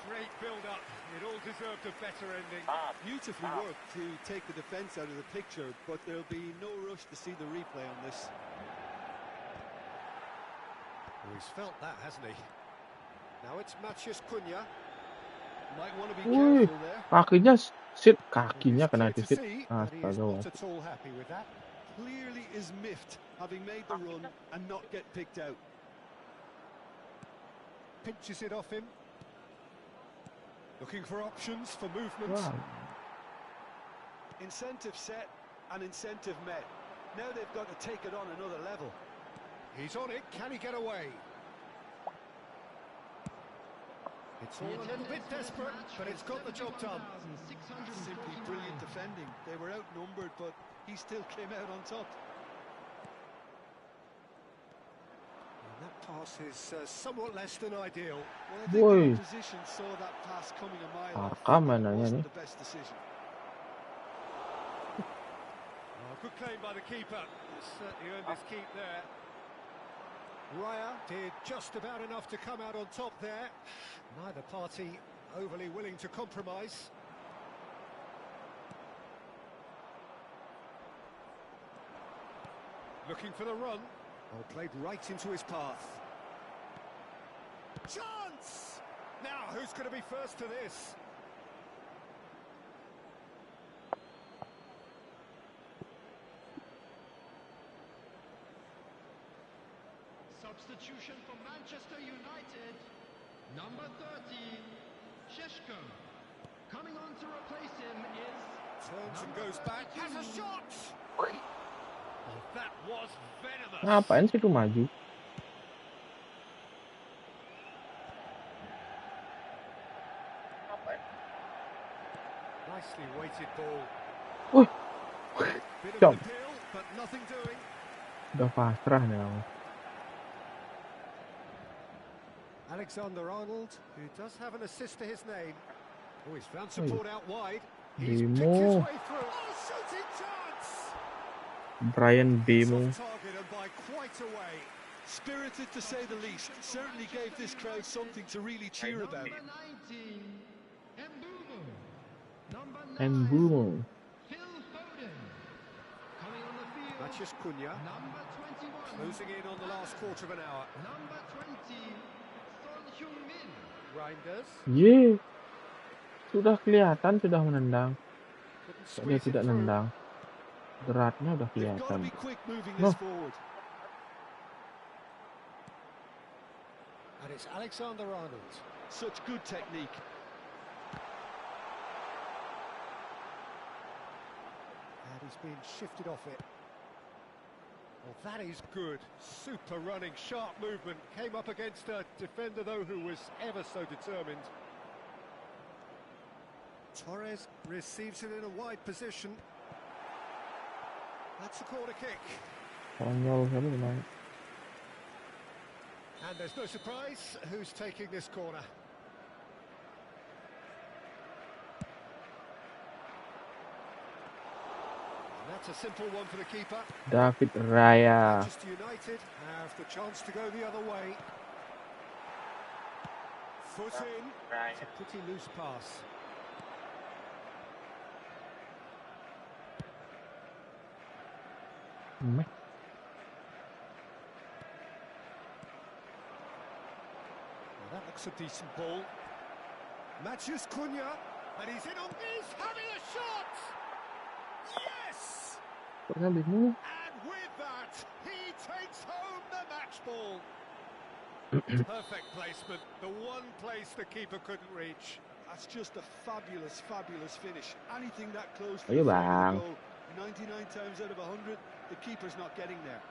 Speaker 3: Great build-up. It all deserved a better ending.
Speaker 4: Beautifully worked to take the defence out of the picture, but there'll be no rush to see the replay on this.
Speaker 3: Oh, he's felt that, hasn't he? Now it's Matías Cunha.
Speaker 4: Might want to be
Speaker 2: Wih,
Speaker 4: careful there.
Speaker 2: kakinya sit,
Speaker 3: Well,
Speaker 2: kakinya
Speaker 3: it's
Speaker 2: kena
Speaker 3: clear to
Speaker 2: tisit.
Speaker 3: see that he is
Speaker 2: Astaga,
Speaker 3: not
Speaker 2: Mas.
Speaker 3: at all happy with that.
Speaker 4: Clearly is miffed, having made the run and not get picked out.
Speaker 3: Pinches it off him. Looking for options for movement.
Speaker 2: Wah,
Speaker 4: Incentive set and incentive met. Now they've got to take it on another level.
Speaker 3: He's on it. Can he get away? It's all a little bit desperate, but it's got the job done.
Speaker 4: Simply brilliant defending. They were outnumbered, but he still came out on top.
Speaker 3: And that pass is somewhat less than ideal.
Speaker 4: Well, I think
Speaker 2: Boy.
Speaker 4: the opposition saw that pass coming a mile off.
Speaker 2: Tarkam
Speaker 4: It
Speaker 2: mainannya
Speaker 4: wasn't
Speaker 2: nih.
Speaker 4: the best decision.
Speaker 3: Oh, good claim by the keeper. He's certainly earned his keep there. Raya did just about enough to come out on top there. Neither party overly willing to compromise. Looking for the run. Oh, played right into his path. Chance! Now, who's going to be first to this?
Speaker 5: Substitution for Manchester United. Number 30, Sheshko. Coming on to replace him is...
Speaker 3: Turns and goes back. Has a shot! Oh, that was venomous.
Speaker 2: Ngapain sih tuh maju?
Speaker 3: Nicely weighted ball.
Speaker 2: Wih,
Speaker 3: Bit of
Speaker 2: jump.
Speaker 3: an appeal, but nothing doing.
Speaker 2: Udah pasrah nih aku.
Speaker 3: Alexander-Arnold, who does have an assist to his name. Oh, he's found support out wide. He's
Speaker 2: Bemo.
Speaker 3: picked his way through. Oh, shooting chance!
Speaker 2: Brian Bemo.
Speaker 3: Off target and by quite a way.
Speaker 4: Spirited to say the least. Certainly gave this crowd something to really cheer about.
Speaker 5: Number 19, Mbumo. Number 9,
Speaker 2: Mbumo.
Speaker 5: Phil Foden. Coming on the field,
Speaker 3: Matías Cunha
Speaker 5: number 21,
Speaker 3: closing in on the last quarter of an hour.
Speaker 5: number 20, Son Heung-min.
Speaker 3: Reinders
Speaker 2: Ye, sudah kelihatan sudah menendang.
Speaker 3: couldn't
Speaker 2: Kok dia
Speaker 3: squeeze it
Speaker 2: tidak
Speaker 3: through.
Speaker 2: nendang? Geraknya udah
Speaker 4: They've got to
Speaker 2: kelihatan.
Speaker 4: be quick moving
Speaker 2: No.
Speaker 4: this forward.
Speaker 3: And it's Alexander-Arnold.
Speaker 4: Such good technique.
Speaker 3: And he's been shifted off it. Well, that is good. Super running, sharp movement. Came up against a defender, though, who was ever so determined. Torres receives it in a wide position. That's a corner kick.
Speaker 2: Konyol siapa lumayan.
Speaker 3: And there's no surprise who's taking this corner. And that's a simple one for the keeper.
Speaker 2: David Raya.
Speaker 3: Manchester United have the chance to go the other way. Foot in. It's a pretty loose pass.
Speaker 2: Meh.
Speaker 3: Well, that looks a decent ball. Matías Cunha, and he's in on. He's having a shot. Yes,
Speaker 2: Kok bingung?
Speaker 3: and with that, he takes home the match ball. Perfect placement, the one place the keeper couldn't reach.
Speaker 4: That's just a fabulous, fabulous finish. Anything that close to
Speaker 2: Ayo
Speaker 4: the front of the
Speaker 2: bang.
Speaker 4: goal, 99 times out of 100, the keeper's not getting there.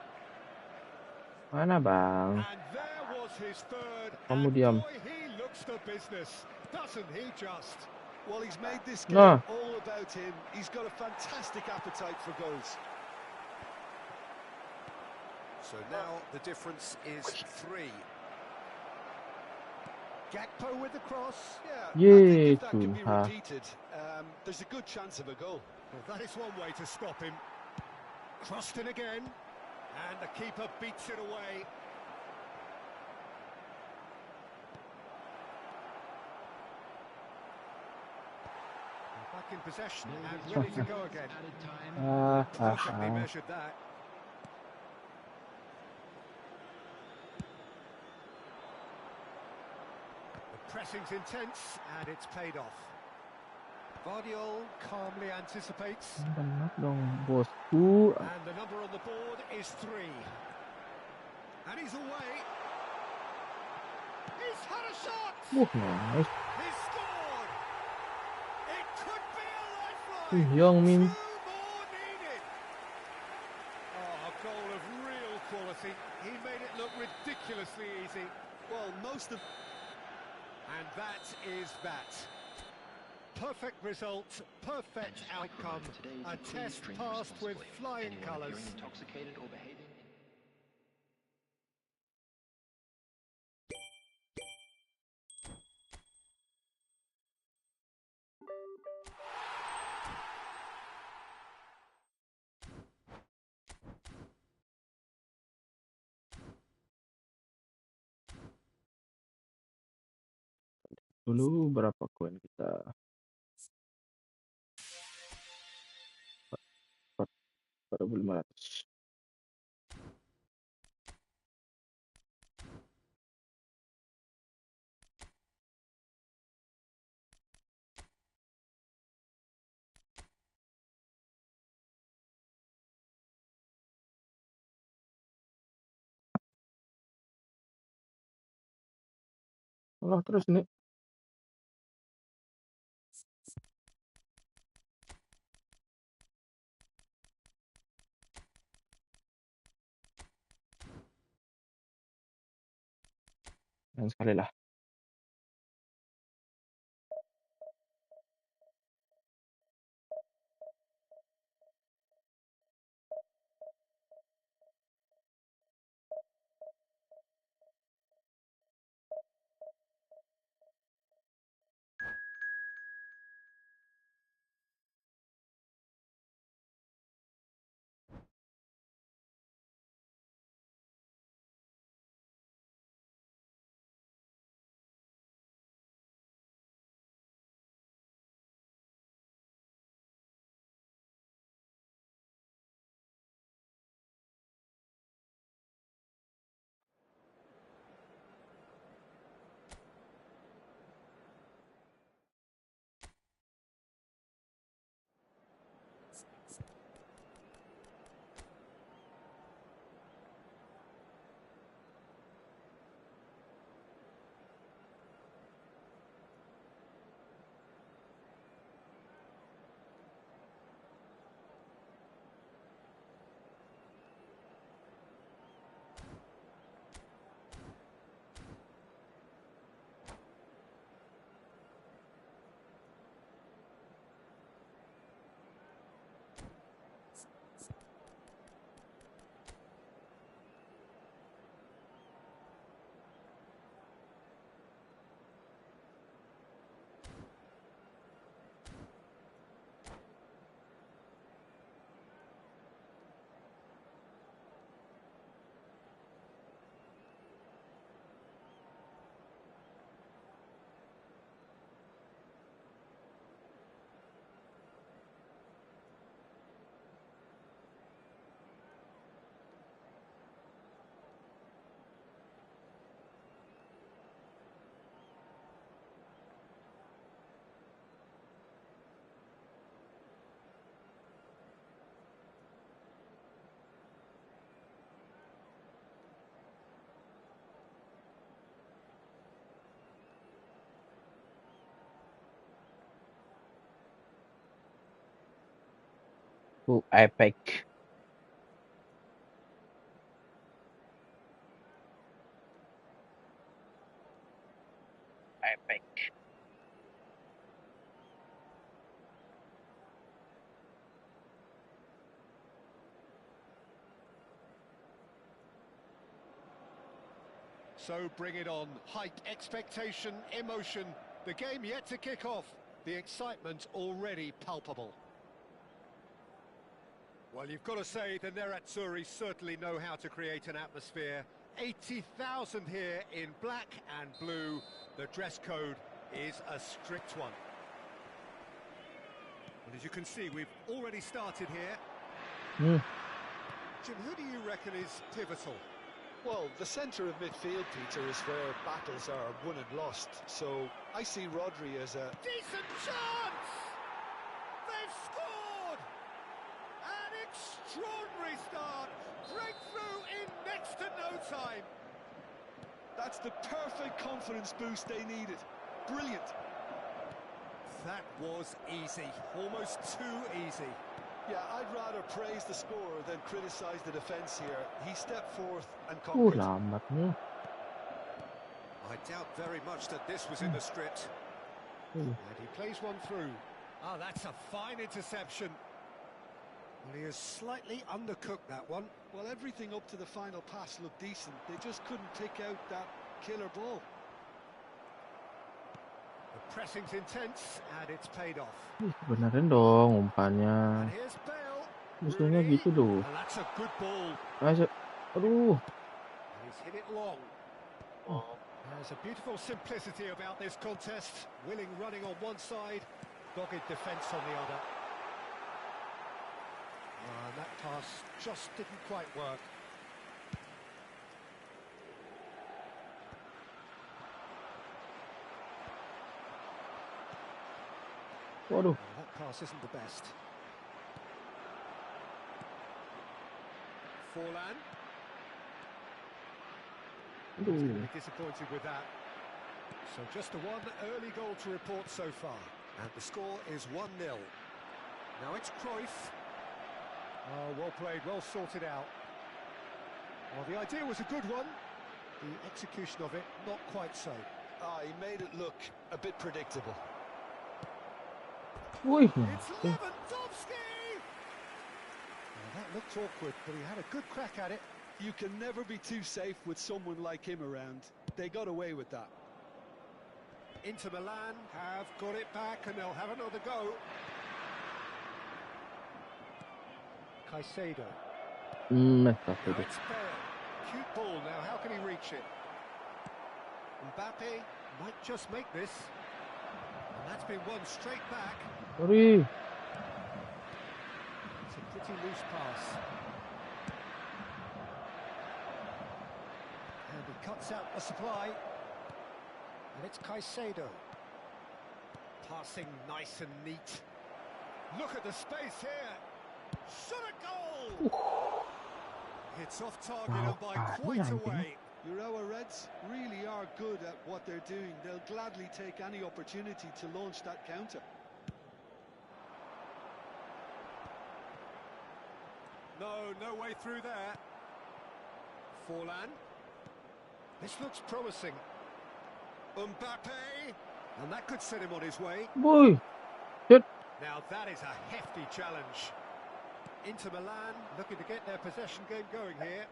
Speaker 2: Mana bang?
Speaker 3: And there was his third,
Speaker 2: Kamu
Speaker 3: and
Speaker 2: diam.
Speaker 3: boy, he looks the business, doesn't he just?
Speaker 4: Well, he's made this game
Speaker 2: Nah.
Speaker 4: all about him. He's got a fantastic appetite for goals.
Speaker 3: So now the difference is 3. Gakpo with the cross.
Speaker 4: Yeah, I
Speaker 2: Ye
Speaker 4: think if that can be
Speaker 2: Tuhan.
Speaker 4: repeated, there's a good chance of a goal.
Speaker 3: Well, that is one way to stop him. Crossed in again, and the keeper beats it away. Back in possession and ready to go again.
Speaker 5: Added time.
Speaker 3: Perfectly measured that. The pressing's intense, and it's paid off. Guardiola calmly anticipates.
Speaker 2: Benar dong, bosku.
Speaker 3: And the number on the board is 3. And he's away. He's had a shot!
Speaker 2: Nice.
Speaker 3: He's scored! It could be a lifeline!
Speaker 2: Young Min.
Speaker 3: 2 more needed! Oh, a goal of real quality. He made it look ridiculously easy.
Speaker 4: Well, most of...
Speaker 3: And that is that. Perfect result, perfect outcome. A test passed with flying colours.
Speaker 5: Intoxicated or behaving
Speaker 2: Dulu berapa koin kita? 4.500. Allah terus nih. Dan sekali lah. Oh, epic. Epic.
Speaker 3: So bring it on. Height, expectation, emotion. The game yet to kick off. The excitement already palpable. Well, you've got to say the Nerazzurri certainly know how to create an atmosphere. 80,000 here in black and blue. The dress code is a strict one. Well, as you can see, we've already started here. Jim, who do you reckon is pivotal?
Speaker 4: Well, the centre of midfield, Peter, is where battles are won and lost. So I see Rodri as a
Speaker 3: Decent chance! They've scored! An extraordinary start! Breakthrough in next to no time!
Speaker 4: That's the perfect confidence boost they needed. Brilliant.
Speaker 3: That was easy, almost too easy.
Speaker 4: Yeah, I'd rather praise the scorer than criticise the defence here. He stepped forth and
Speaker 2: Oh,
Speaker 4: conquered.
Speaker 2: lambat mo.
Speaker 3: I doubt very much that this was in the script. And he plays one through. Oh, that's a fine interception. Well, he has slightly undercooked that one.
Speaker 4: Well, everything up to the final pass looked decent. They just couldn't pick out that killer ball.
Speaker 3: The pressing's intense, and it's paid off.
Speaker 2: Benerin dong
Speaker 3: And
Speaker 2: umpannya.
Speaker 3: here's Bale.
Speaker 2: Musuhnya
Speaker 3: Rooney.
Speaker 2: gitu loh.
Speaker 3: And that's a good ball.
Speaker 2: Aduh.
Speaker 3: And he's hit it long. There's a beautiful simplicity about this contest. Willing running on one side, dogged defence on the other. And that pass just didn't quite work.
Speaker 2: Waduh.
Speaker 3: Well, that pass isn't the best. Forlan. He's going to be disappointed with that. So just the one early goal to report so far. And the score is 1-0. Now it's Cruyff. Oh, well played, well sorted out. Well, the idea was a good one. The execution of it, not quite so.
Speaker 4: He made it look a bit predictable.
Speaker 2: Wih.
Speaker 3: It's Lewandowski! Well, that looked awkward, but he had a good crack at it.
Speaker 4: You can never be too safe with someone like him around. They got away with that.
Speaker 3: Inter Milan have got it back and they'll have another go. Caicedo. Now it's Bale. Cute ball now, how can he reach it? Mbappe might just make this. And that's been won straight back.
Speaker 2: Sorry.
Speaker 3: It's a pretty loose pass. And he cuts out the supply. And it's Caicedo. Passing nice and neat. Look at the space here. Shot a goal! It's off target and by quite a way.
Speaker 4: Our Reds really are good at what they're doing. They'll gladly take any opportunity to launch that counter.
Speaker 3: No way through there. Forlan. This looks promising. Mbappe. And that could set him on his way.
Speaker 2: Boy.
Speaker 3: Now that is a hefty challenge. Inter Milan looking to get their possession game going here.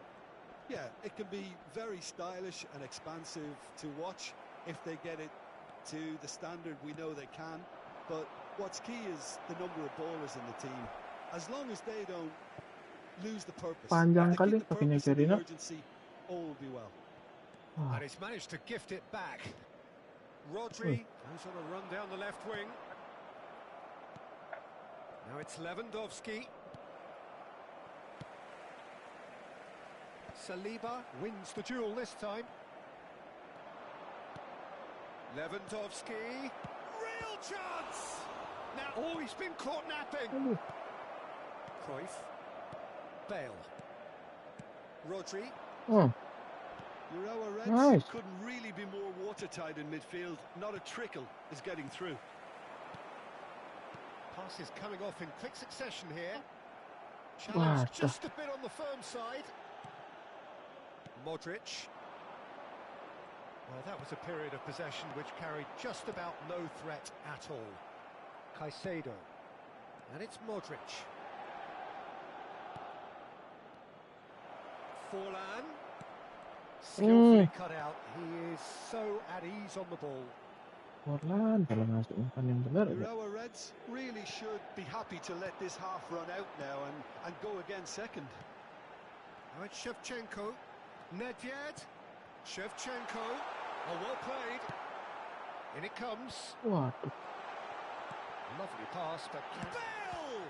Speaker 4: Yeah, it can be very stylish and expansive to watch if they get it to the standard we know they can. But what's key is the number of ballers in the team. As long as they don't lose the purpose,
Speaker 2: Panjang
Speaker 4: and they
Speaker 2: kali
Speaker 4: keep the
Speaker 2: kakinya
Speaker 4: purpose and the
Speaker 2: Karina.
Speaker 4: urgency, all will be well.
Speaker 3: And he's managed to gift it back. Rodri goes on a run down the left wing. Now it's Lewandowski. Saliba wins the duel this time. Lewandowski. Real chance! Now, he's been caught napping. Cruyff. Bale. Rodri.
Speaker 4: Our Reds
Speaker 2: Nice.
Speaker 4: couldn't really be more watertight in midfield. Not a trickle is getting through.
Speaker 3: Passes coming off in quick succession here. Challenge just a bit on the firm side. Modric. Well, that was a period of possession which carried just about no threat at all. Caicedo. And it's Modric. Forlan. Skillfully cut out. He is so at ease on the ball.
Speaker 2: Forlan kalau masuk umpan yang benar.
Speaker 4: Urawa Reds really should be happy to let this half run out now and go again second.
Speaker 3: Now it's Shevchenko. Nedved. Shevchenko. Oh, well played. In it comes.
Speaker 2: Waduh.
Speaker 3: Lovely pass, but Bale!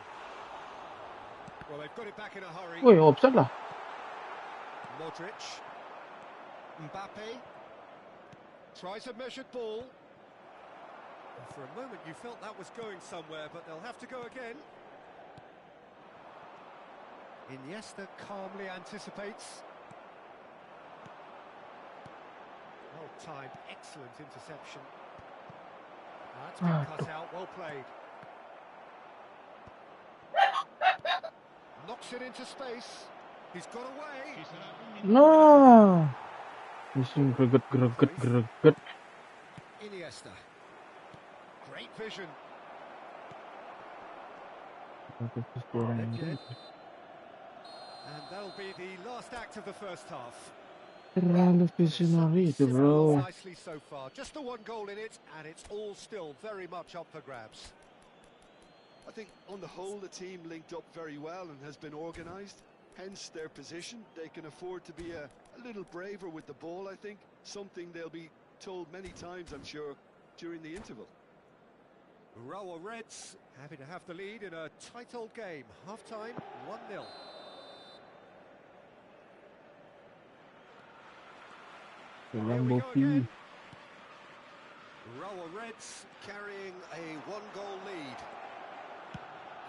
Speaker 3: Well, they've got it back in a hurry.
Speaker 2: Woi, offside lah.
Speaker 3: Modric. Mbappe. Tries a measured ball. And for a moment you felt that was going somewhere, but they'll have to go again. Iniesta calmly anticipates. Well timed, excellent interception. That's been cut out, well played. Knocks it into space. He's got away.
Speaker 2: No. Missing greget.
Speaker 3: Iniesta. Great vision. And that'll be the last act of the first half.
Speaker 2: Terlalu visionary itu, bro.
Speaker 3: Nicely so far. Just the one goal in it, and it's all still very much up for grabs.
Speaker 4: I think on the whole the team linked up very well and has been organised. Hence their position. They can afford to be a little braver with the ball, I think. Something they'll be told many times, I'm sure, during the interval.
Speaker 3: Urawa Reds happy to have the lead in a tight old game. Half-time, 1-0.
Speaker 2: Urawa
Speaker 3: Reds carrying a one-goal lead.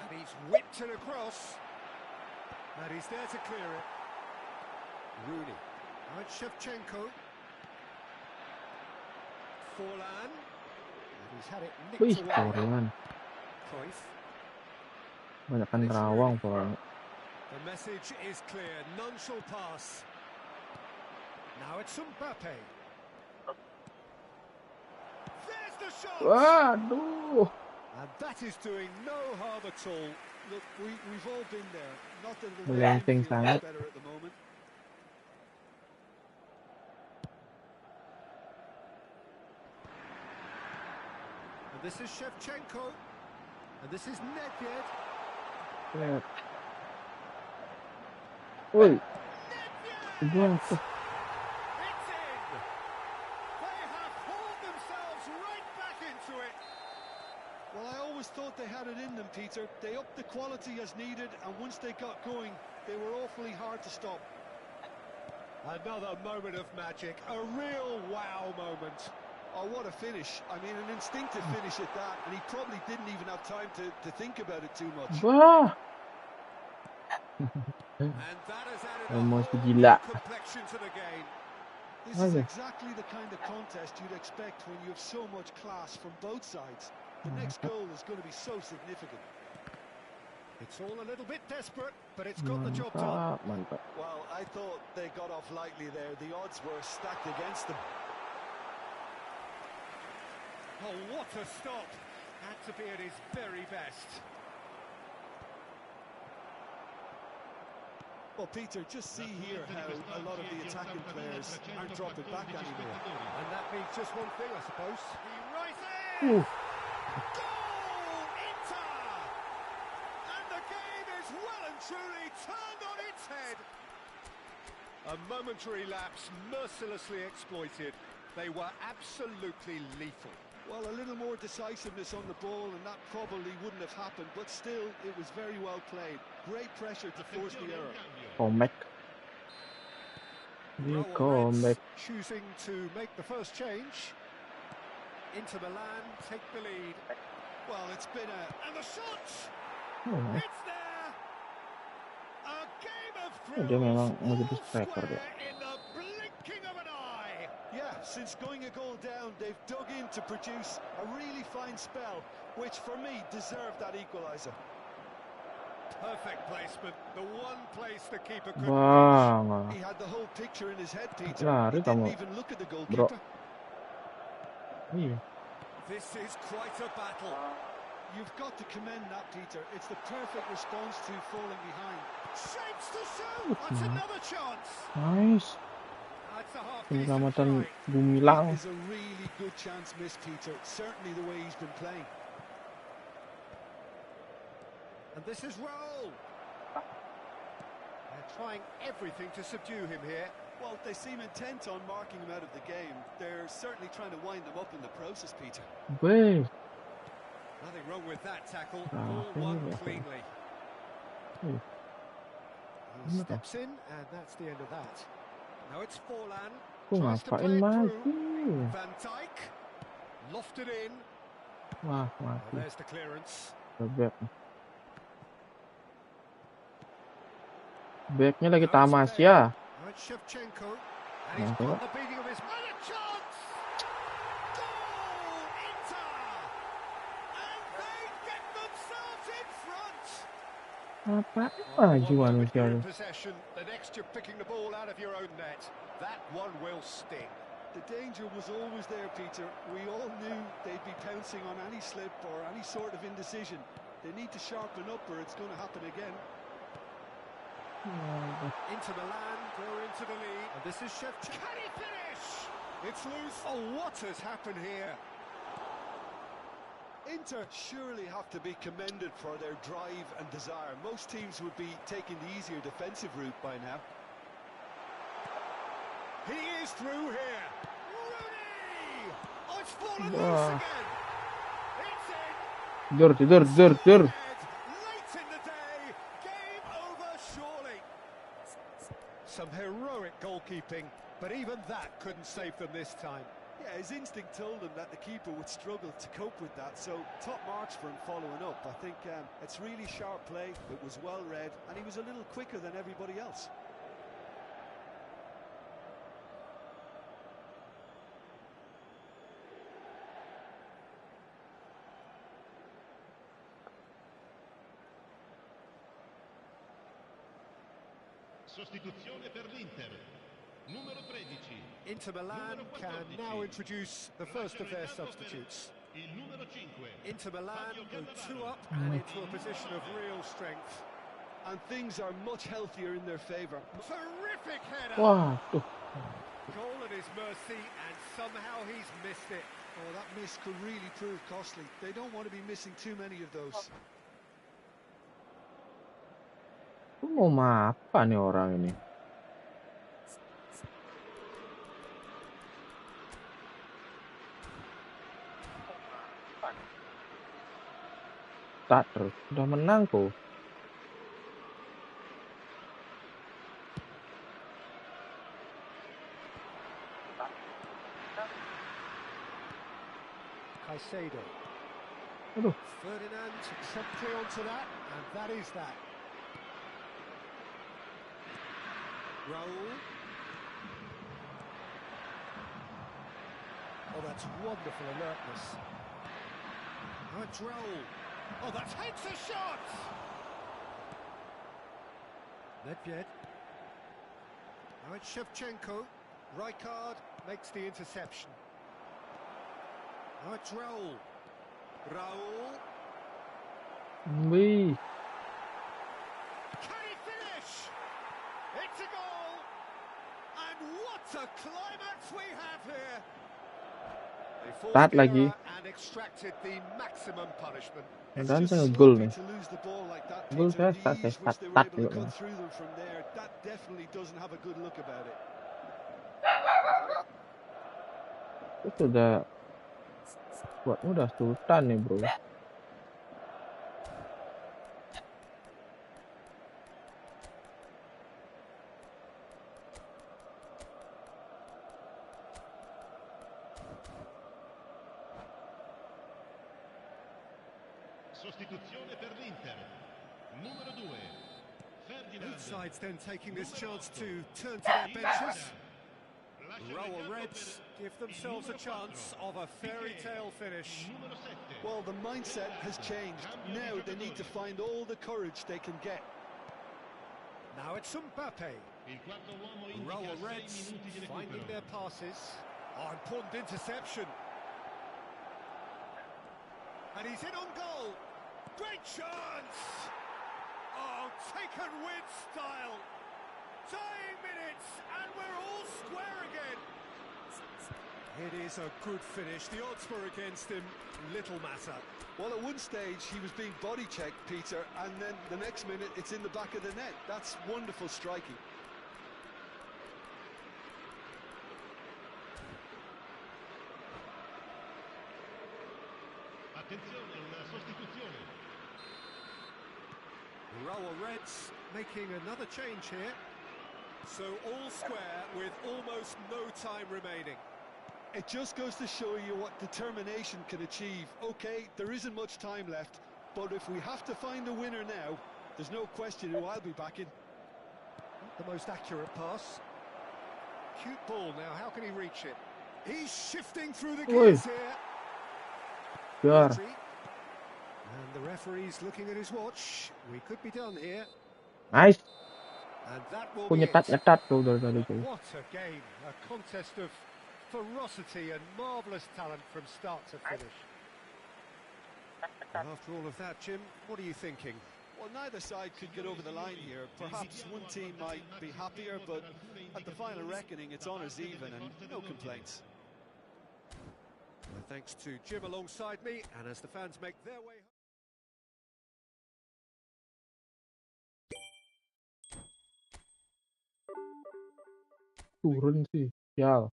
Speaker 3: And he's whipped it across. And he's there to clear it. Rooney. Now it's Shevchenko. Forlan. And he's had it nicked away.
Speaker 2: Forlan.
Speaker 3: Koin.
Speaker 2: Banyakkan rawang, Forlan.
Speaker 3: The message is clear. None shall pass. Now it's Mbappe. There's the shot!
Speaker 2: Waduh.
Speaker 3: And that is doing no harm at all.
Speaker 4: Look, we've all been there. Not that it'll
Speaker 2: Melenteng
Speaker 4: feel
Speaker 2: sangat.
Speaker 4: better at the moment.
Speaker 3: And this is Shevchenko. And this is Nedved.
Speaker 2: Yeah. Oi.
Speaker 3: Nedved! It's in! They have hauled themselves right back into it.
Speaker 4: Well, I always thought they had it in them, Peter. They upped the quality as needed, and once they got going, they were awfully hard to stop.
Speaker 3: Another moment of magic, a real wow moment.
Speaker 4: Oh, what a finish. I mean, an instinctive finish at that, and he probably didn't even have time to think about it too much.
Speaker 2: Wah.
Speaker 3: And that has added a
Speaker 2: Almost
Speaker 3: whole
Speaker 2: gila.
Speaker 3: new complexion to the game.
Speaker 4: This is exactly the kind of contest you'd expect when you have so much class from both sides. The next goal is going to be so significant.
Speaker 3: It's all a little bit desperate, but it's got the job done.
Speaker 2: Mantap.
Speaker 4: Well, I thought they got off lightly there. The odds were stacked against them.
Speaker 3: Oh, what a stop! Had to be at his very best.
Speaker 4: Well, Peter, just see here how a lot of the attacking players aren't dropping back anymore.
Speaker 3: And that means just one thing, I suppose. He rises!
Speaker 2: Ooh.
Speaker 3: Goal! Inter! And the game is well and truly turned on its head. A momentary lapse mercilessly exploited. They were absolutely lethal.
Speaker 4: Well, a little more decisiveness on the ball and that probably wouldn't have happened, but still, it was very well played. Great pressure to force the error.
Speaker 2: Comeback. Dia comeback.
Speaker 3: Choosing to make the first change. Inter Milan take the lead.
Speaker 4: Well, it's been
Speaker 3: And the shot!
Speaker 2: Oh.
Speaker 3: It's there! A game of
Speaker 2: Dia memang
Speaker 3: thrills,
Speaker 2: mau jadi
Speaker 3: all
Speaker 2: striker dia.
Speaker 3: square in the blinking of an eye.
Speaker 4: Yeah, since going a goal down, they've dug in to produce a really fine spell, which for me deserved that equaliser.
Speaker 3: Perfect placement. The one place the keeper couldn't
Speaker 2: Bang.
Speaker 4: He had the whole picture in his head, Peter.
Speaker 2: Lari
Speaker 4: He didn't
Speaker 2: kamu,
Speaker 4: even look at the
Speaker 2: bro.
Speaker 4: goalkeeper.
Speaker 2: Iya.
Speaker 3: This is quite a battle.
Speaker 4: You've got to commend that, Peter. It's the perfect response to falling behind.
Speaker 3: Shapes to shoot. That's another chance.
Speaker 2: Nice.
Speaker 3: That's a half decent
Speaker 2: Penyelamatan
Speaker 3: try.
Speaker 2: Gumilang.
Speaker 4: It is a really good chance missed, Peter. Certainly the way he's been playing.
Speaker 3: And this is roll. They're trying everything to subdue him here.
Speaker 4: Well, they seem intent on marking him out of the game. They're certainly trying to wind them up in the process, Peter.
Speaker 2: Weh.
Speaker 3: Nothing wrong with that tackle.
Speaker 2: Ah,
Speaker 3: All
Speaker 2: ini
Speaker 3: won
Speaker 2: dia.
Speaker 3: cleanly. He
Speaker 2: Bener
Speaker 3: steps in, and that's the end of that. Now it's Forlan.
Speaker 2: Kok
Speaker 3: Tries to
Speaker 2: ngapain
Speaker 3: play it
Speaker 2: maju?
Speaker 3: through. Van Dijk. Lofted in.
Speaker 2: Wah,
Speaker 3: Well,
Speaker 2: mati.
Speaker 3: there's the clearance.
Speaker 2: Bebek. Backnya lagi
Speaker 3: Now it's
Speaker 2: tamas
Speaker 3: Koin.
Speaker 2: ya.
Speaker 3: Now it's Shevchenko. And
Speaker 2: Nah,
Speaker 3: he's
Speaker 2: tengok.
Speaker 3: got the beating of his mind. A chance! Goal! Inter! And they get themselves in front!
Speaker 2: Apa
Speaker 3: Well,
Speaker 2: maju
Speaker 3: one moment
Speaker 2: manusia
Speaker 3: you're
Speaker 2: ni?
Speaker 3: in possession, the next you're picking the ball out of your own net. That one will sting.
Speaker 4: The danger was always there, Peter. We all knew they'd be pouncing on any slip or any sort of indecision. They need to sharpen up or it's going to happen again.
Speaker 3: Inter Milan go into the lead. And this is Shevchenko. Can he finish? It's loose. Oh, what has happened here?
Speaker 4: Inter surely have to be commended for their drive and desire. Most teams would be taking the easier defensive route by now.
Speaker 3: He is through here. Rooney! Oh, it's fallen
Speaker 2: Wah.
Speaker 3: loose again. It's in.
Speaker 2: Tidur.
Speaker 3: Late in the day, game over surely. Some heroic goalkeeping, but even that couldn't save them this time.
Speaker 4: Yeah, his instinct told him that the keeper would struggle to cope with that, so top marks for him following up. I think it's really sharp play, it was well read, and he was a little quicker than everybody else.
Speaker 5: Sostituzione per l'Inter. Numero 13.
Speaker 3: Inter Milan can now introduce the first of their substitutes.
Speaker 5: Il numero 5.
Speaker 3: Inter Milan go 2 up and into a position of real strength.
Speaker 4: And things are much healthier in their favour.
Speaker 3: Terrific header!
Speaker 2: Waduh.
Speaker 3: Goal at his mercy, and somehow he's missed it.
Speaker 4: Oh, that miss could really prove costly. They don't want to be missing too many of those.
Speaker 2: Lu mau makan nih orang ini. Tak terus. Udah menang kok.
Speaker 3: Caicedo.
Speaker 2: Aduh.
Speaker 3: Ferdinand simply onto that, and that is that. Raul. Oh, that's wonderful alertness. Now it's Raul. Oh, that takes a shot! Nedved. Now it's Shevchenko. Rijkaard makes the interception. Now it's Raul. Raul.
Speaker 2: Wih.
Speaker 3: Can he finish? It's a goal! And what a climax we have here! They fought
Speaker 2: Start
Speaker 3: together
Speaker 2: lagi.
Speaker 3: and extracted the maximum punishment.
Speaker 4: It's
Speaker 2: Dan
Speaker 4: just
Speaker 2: saya ngegol
Speaker 4: sloppy
Speaker 2: nih.
Speaker 4: to lose the ball like that,
Speaker 2: Gol
Speaker 4: Peter.
Speaker 2: saya start,
Speaker 4: The
Speaker 2: saya
Speaker 4: ease which they were
Speaker 2: start
Speaker 4: able to
Speaker 2: juga.
Speaker 4: cut through them from there, that definitely doesn't have a good look about it.
Speaker 2: Itu udah buatnya udah sultan nih, bro.
Speaker 5: Sostituzione per l'Inter. Numero 2. Ferdinand.
Speaker 3: Both sides then taking this chance to turn to their benches. Rower Reds give themselves a chance of a fairy tale finish.
Speaker 4: Well, the mindset has changed. Now they need to find all the courage they can get.
Speaker 3: Now it's Mbappe. Rower Reds finding their passes. Oh, important interception. And he's in on goal. Great chance! Oh, taken with style. Dying minutes, and we're all square again. It is a good finish. The odds were against him. Little matter.
Speaker 4: Well, at one stage he was being body checked, Peter, and then the next minute it's in the back of the net. That's wonderful striking.
Speaker 3: Rower Reds making another change here. So all square with almost no time remaining.
Speaker 4: It just goes to show you what determination can achieve. Okay, there isn't much time left, but if we have to find a winner now, there's no question who I'll be backing.
Speaker 3: Not the most accurate pass. Cute ball now, how can he reach it? He's shifting through the gears here.
Speaker 2: Biar.
Speaker 3: And the referee's looking at his watch. We could be done here.
Speaker 2: Nice.
Speaker 3: And that will
Speaker 2: Aku
Speaker 3: be it.
Speaker 2: nyetat tuh dari tadi tuh.
Speaker 3: What a game. A contest of ferocity and marvellous talent from start to finish. And after all of that, Jim, what are you thinking?
Speaker 4: Well, neither side could get over the line here. Perhaps one team might be happier, but at the final reckoning, it's honours even and no complaints.
Speaker 3: Well, thanks to Jim alongside me, and as the fans make their way home.
Speaker 2: Turun sih. Ya.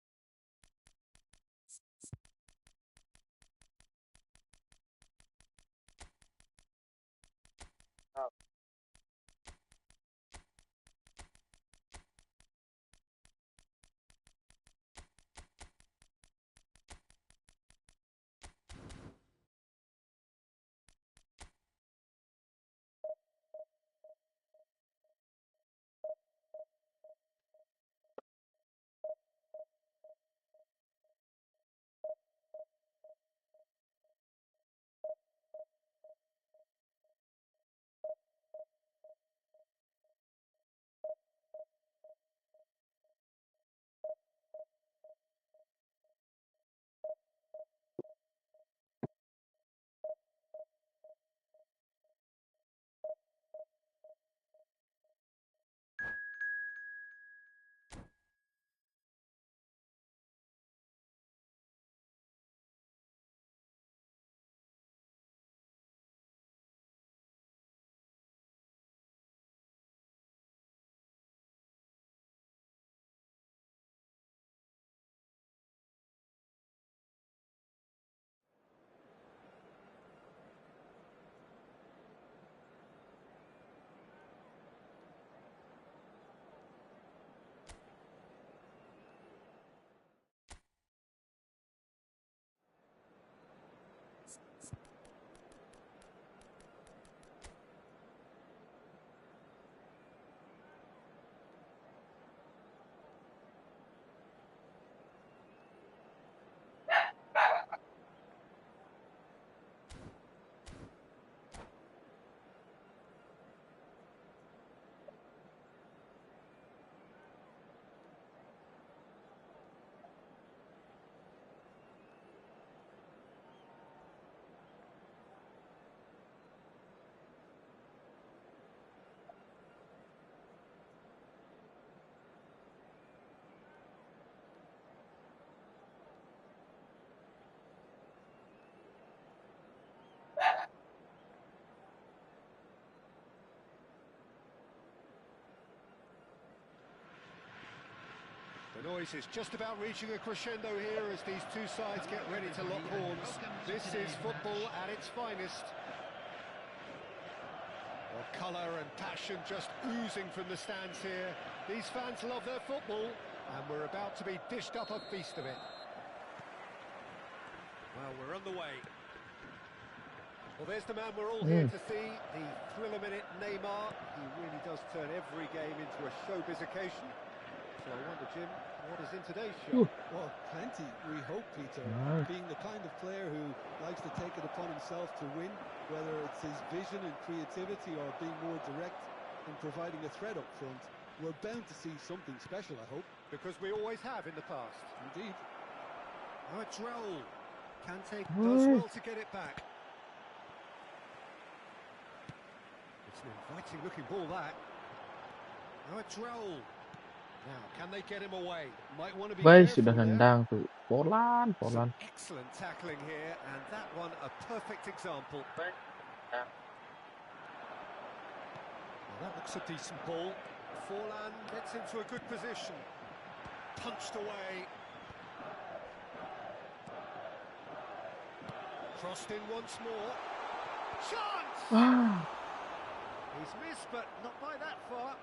Speaker 3: The noise is just about reaching a crescendo here as these two sides get ready to lock horns. This is football at its finest. Well, colour and passion just oozing from the stands here. These fans love their football, and we're about to be dished up a feast of it. Well, we're on the way. Well, there's the man we're all here to see, the thriller-minute Neymar. He really does turn every game into a showbiz occasion. So I wonder, Jim, what is in today's
Speaker 2: Uh.
Speaker 3: show?
Speaker 4: Well, plenty, we hope, Peter.
Speaker 2: Nice.
Speaker 4: Being the kind of player who likes to take it upon himself to win, whether it's his vision and creativity or being more direct in providing a threat up front, we're bound to see something special, I hope.
Speaker 3: Because we always have in the past.
Speaker 4: Indeed.
Speaker 3: Oh, it's Raul. Kante does
Speaker 2: Nice.
Speaker 3: well to get it back. It's an inviting looking ball, that. Now it's Raul. Now, can they get him away?
Speaker 4: Might want to be
Speaker 2: Baik,
Speaker 4: careful
Speaker 2: sudah
Speaker 4: there.
Speaker 2: nendang tuh. Polan.
Speaker 3: Some excellent tackling here, and that one a perfect example. Well, that looks a decent ball. Forlan gets into a good position. Punched away. Crossed in once more. Chance!
Speaker 2: Ah.
Speaker 3: He's missed, but not by that far.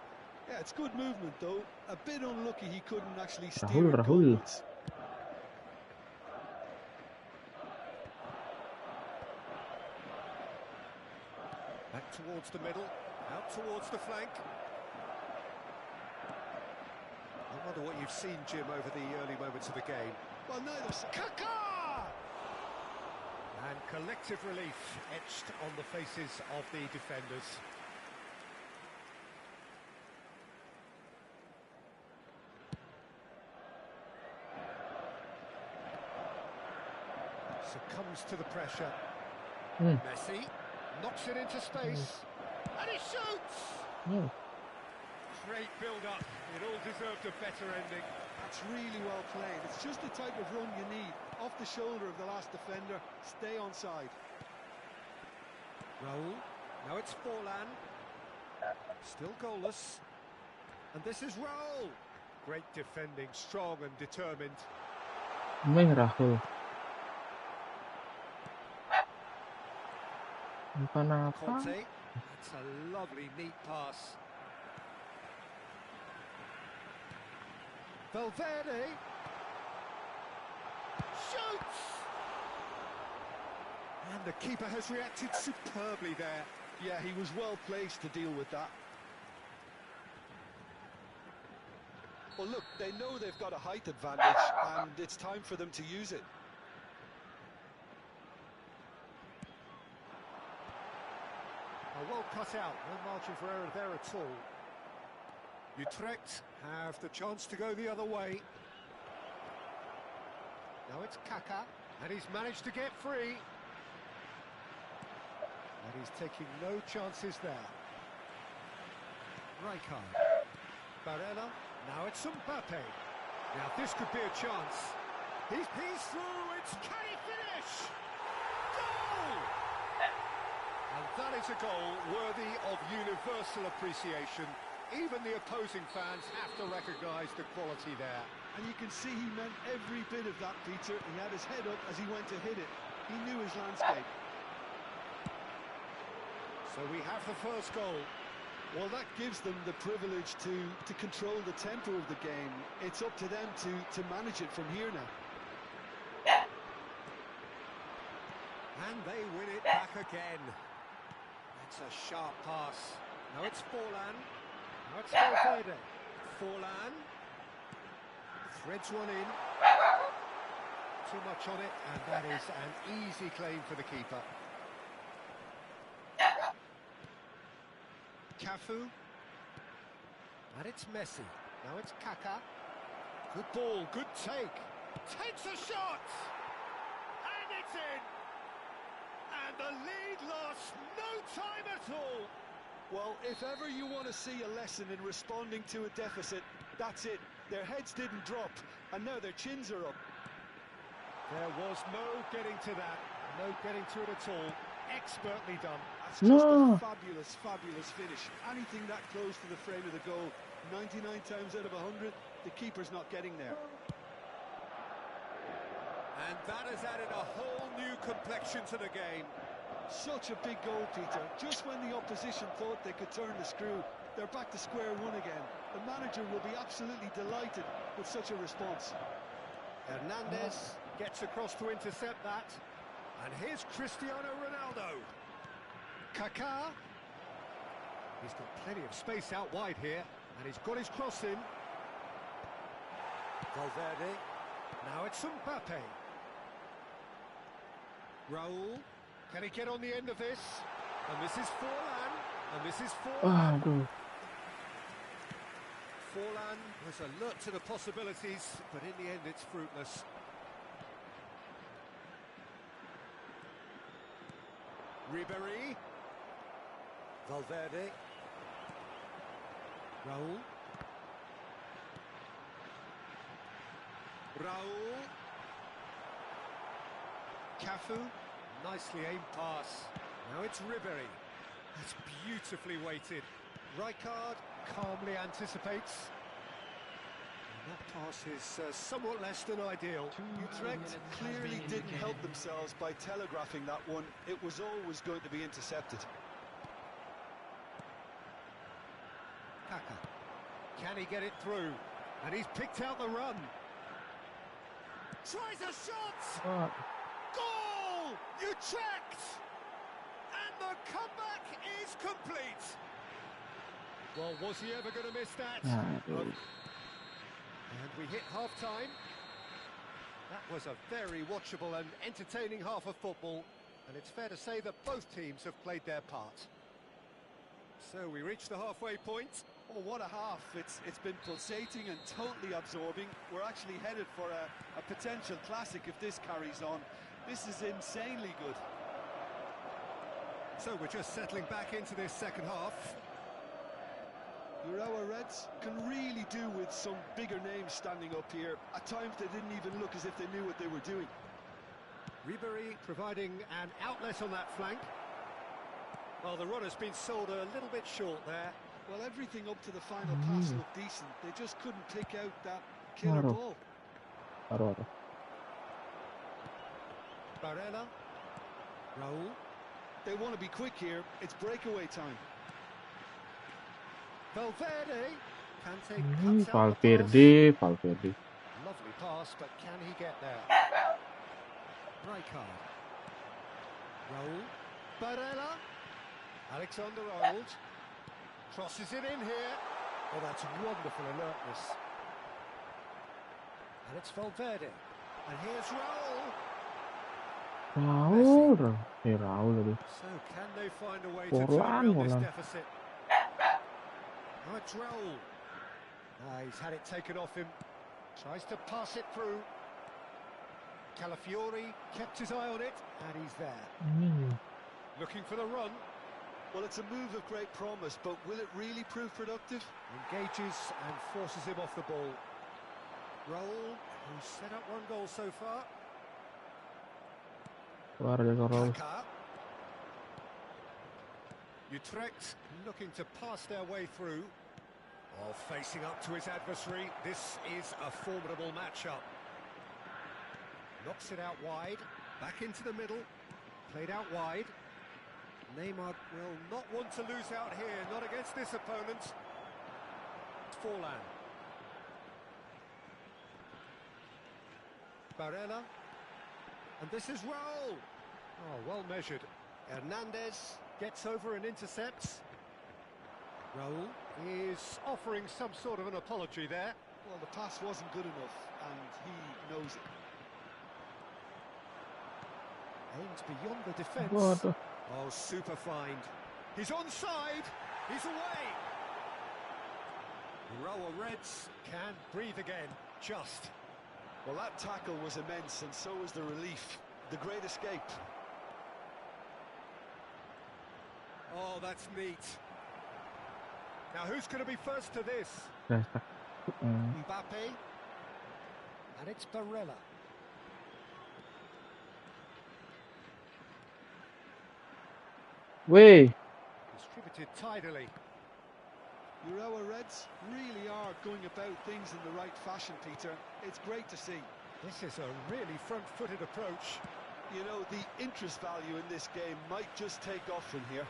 Speaker 4: Yeah, it's good movement, though. A bit unlucky he couldn't actually steer
Speaker 2: Rahul,
Speaker 4: it
Speaker 2: Rahul.
Speaker 4: goalwards.
Speaker 3: Back towards the middle, out towards the flank. I wonder what you've seen, Jim, over the early moments of the game.
Speaker 4: Well, neither side.
Speaker 3: Kaká! And collective relief etched on the faces of the defenders. Succumbs to the pressure. Messi knocks it into space. And he shoots! Great build-up. It all deserved a better ending.
Speaker 4: That's really well played. It's just the type of run you need. Off the shoulder of the last defender. Stay onside.
Speaker 3: Raul. Now it's Forlan. Still goalless. And this is Raul. Great defending, strong and determined.
Speaker 2: Main Rahul. Apa?
Speaker 3: Conte. That's a lovely, neat pass. Valverde. Shoots! And the keeper has reacted superbly there.
Speaker 4: Yeah, he was well placed to deal with that. Well, look, they know they've got a height advantage, and it's time for them to use it.
Speaker 3: Well cut out, no margin for error there at all. Utrecht have the chance to go the other way. Now it's Kaká, and he's managed to get free. And he's taking no chances there. Rijkaard. Barella, now it's Mbappe. Now this could be a chance. He's through, it's can he finish? Goal! And that is a goal worthy of universal appreciation. Even the opposing fans have to recognise the quality there.
Speaker 4: And you can see he meant every bit of that, Peter. He had his head up as he went to hit it. He knew his landscape.
Speaker 3: So we have the first goal.
Speaker 4: Well, that gives them the privilege to control the tempo of the game. It's up to them to manage it from here now.
Speaker 3: And they win it back again. That's a sharp pass. Now it's Forlan. Now it's Valverde. Forlan. Threads one in. Too much on it, and that is an easy claim for the keeper. Cafu. And it's Messi. Now it's Kaká. Good ball, good take. Takes a shot! And it's in! And the lead lost no time at all.
Speaker 4: Well, if ever you want to see a lesson in responding to a deficit, that's it. Their heads didn't drop, and now their chins are up.
Speaker 3: There was no getting to that. No getting to it at all. Expertly done.
Speaker 4: That's just a fabulous, fabulous finish. Anything that close to the frame of the goal, 99 times out of 100, the keeper's not getting there.
Speaker 3: And that has added a whole new complexion to the game.
Speaker 4: Such a big goal, Peter. Just when the opposition thought they could turn the screw, they're back to square one again. The manager will be absolutely delighted with such a response.
Speaker 3: Hernandez gets across to intercept that. And here's Cristiano Ronaldo. Kaká. He's got plenty of space out wide here. And he's got his cross in. Valverde. Now it's Mbappe. Raul. Can he get on the end of this? And this is Forlan. And this is Forlan.
Speaker 2: Aduh.
Speaker 3: Forlan was alert to the possibilities, but in the end it's fruitless. Ribéry. Valverde. Raul. Raul. Cafu. Nicely aimed pass. Now it's Ribéry. That's beautifully weighted. Rijkaard calmly anticipates. And that pass is somewhat less than ideal.
Speaker 4: Utrecht clearly didn't help themselves by telegraphing that one. It was always going to be intercepted.
Speaker 3: Kaka. Can he get it through? And he's picked out the run. Tries a shot! Goal! Utrecht! And the comeback is complete. Well, was he ever going to miss that?
Speaker 2: Aduh.
Speaker 3: And we hit half-time. That was a very watchable and entertaining half of football. And it's fair to say that both teams have played their part. So we reach the halfway point.
Speaker 4: Oh, what a half. It's been pulsating and totally absorbing. We're actually headed for a potential classic if this carries on. This is insanely good.
Speaker 3: So we're just settling back into this second half.
Speaker 4: Urawa Reds can really do with some bigger names standing up here. At times they didn't even look as if they knew what they were doing.
Speaker 3: Ribéry providing an outlet on that flank. Well, the run has been sold a little bit short there.
Speaker 4: Well, everything up to the final pass looked decent. They just couldn't pick out that killer
Speaker 2: Aduh.
Speaker 4: ball.
Speaker 2: Aduh.
Speaker 3: Barella. Raul.
Speaker 4: They want to be quick here. It's breakaway time.
Speaker 3: Valverde. Kante
Speaker 2: Hmm,
Speaker 3: cuts out the pass.
Speaker 2: Valverde.
Speaker 3: Lovely pass, but can he get there? Rijkaard. Raul. Barella. Alexander Arnold. Crosses it in here. Oh, that's wonderful alertness. And it's Valverde. And here's Raul.
Speaker 2: Raul. Raul tadi.
Speaker 3: So can they find a way to turn around this deficit? Now it's Raul. He's had it taken off him. Tries to pass it through. Calafiori kept his eye on it, and he's there. Looking for the run.
Speaker 4: Well, it's a move of great promise, but will it really prove productive?
Speaker 3: Engages and forces him off the ball. Raul, who's set up one goal so far.
Speaker 2: Raul.
Speaker 3: Kaka. Utrecht looking to pass their way through. Oh, facing up to his adversary. This is a formidable matchup. Knocks it out wide. Back into the middle. Played out wide. Neymar will not want to lose out here, not against this opponent. Forlan. Barella. And this is Raul. Oh, well measured. Hernandez gets over and intercepts. Raul is offering some sort of an apology there.
Speaker 4: Well, the pass wasn't good enough, and he knows it.
Speaker 3: Aims beyond the defence.
Speaker 2: Waduh.
Speaker 3: Oh, super find. He's onside. He's away. Urawa Reds can breathe again. Just.
Speaker 4: Well, that tackle was immense, and so was the relief. The great escape.
Speaker 3: Oh, that's neat. Now, who's going to be first to this? Mbappe. And it's Barella.
Speaker 2: Weh.
Speaker 3: Distributed tidily.
Speaker 4: Urawa Reds really are going about things in the right fashion, Peter. It's great to see.
Speaker 3: This is a really front-footed approach.
Speaker 4: You know, the interest value in this game might just take off from here.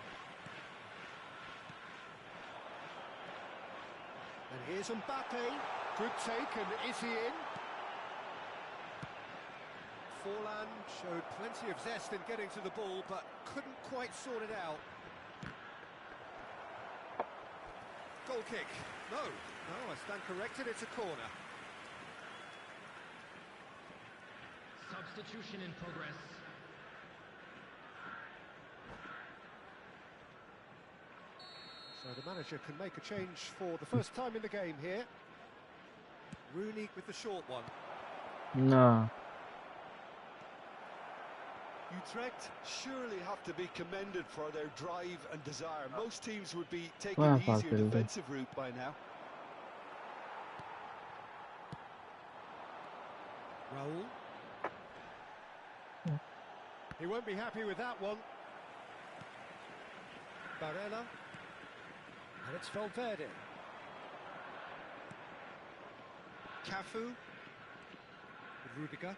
Speaker 3: And here's Mbappe. Good take, and is he in? Forlan showed plenty of zest in getting to the ball, but couldn't quite sort it out. Goal kick. No, I stand corrected, it's a corner.
Speaker 5: Substitution in progress.
Speaker 3: So the manager can make a change for the first time in the game here. Rooney with the short one.
Speaker 2: Nah.
Speaker 4: Utrecht surely have to be commended for their drive and desire. Most teams would be taking
Speaker 2: Wah,
Speaker 4: the easier
Speaker 2: Falcao.
Speaker 4: defensive route by now.
Speaker 3: Raul. He won't be happy with that one. Barella. And it's Valverde. Cafu. Rudiger.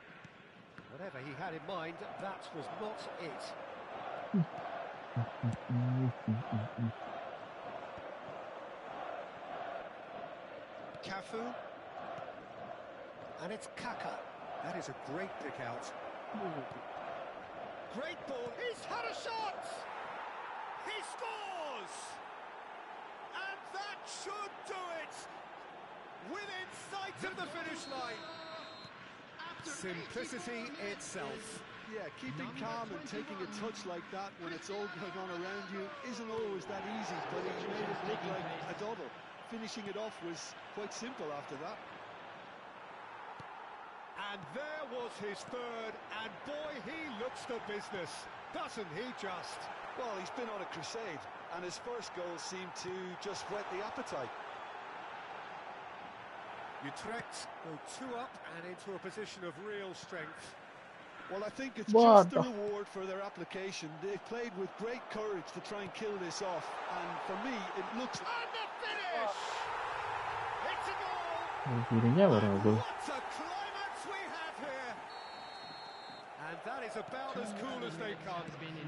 Speaker 3: Whatever he had in mind, that was not it. Cafu. And it's Kaka. That is a great pick out. Great ball. He's had a shot! He scores! And that should do it! Within sight of the finish line. Simplicity itself.
Speaker 4: Yeah, keeping calm and taking a touch like that when it's all going on around you isn't always that easy, but he made it look like a doddle. Finishing it off was quite simple after that.
Speaker 3: And there was his third, and boy, he looks the business, doesn't he just?
Speaker 4: Well, he's been on a crusade, and his first goal seemed to just whet the appetite.
Speaker 3: Utrecht go 2 up and into a position of real strength.
Speaker 4: Well, I think it's
Speaker 2: What
Speaker 4: just the
Speaker 2: the-
Speaker 4: reward for their application. They've played with great courage to try and kill this off, and for me, it looks...
Speaker 3: And the finish! It's a goal!
Speaker 2: Kirinya baru
Speaker 3: And
Speaker 2: gol.
Speaker 3: what a climax we have here! And that is about as cool as they come.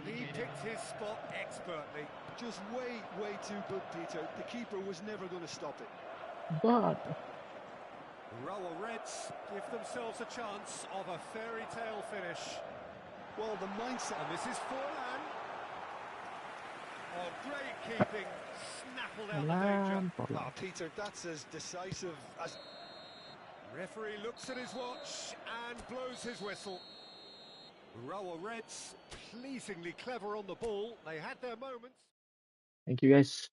Speaker 3: He picked his spot expertly.
Speaker 4: Just way, way too good, Peter. The keeper was never going to stop it.
Speaker 2: But
Speaker 3: Rower Reds give themselves a chance of a fairy tale finish.
Speaker 4: Well, the mindset...
Speaker 3: And this is Forlan. Oh, great keeping. Snaffled out the danger.
Speaker 4: Well, Peter, that's as decisive as...
Speaker 3: Referee looks at his watch and blows his whistle. Rower Reds pleasingly clever on the ball. They had their moments.
Speaker 2: thank you guys.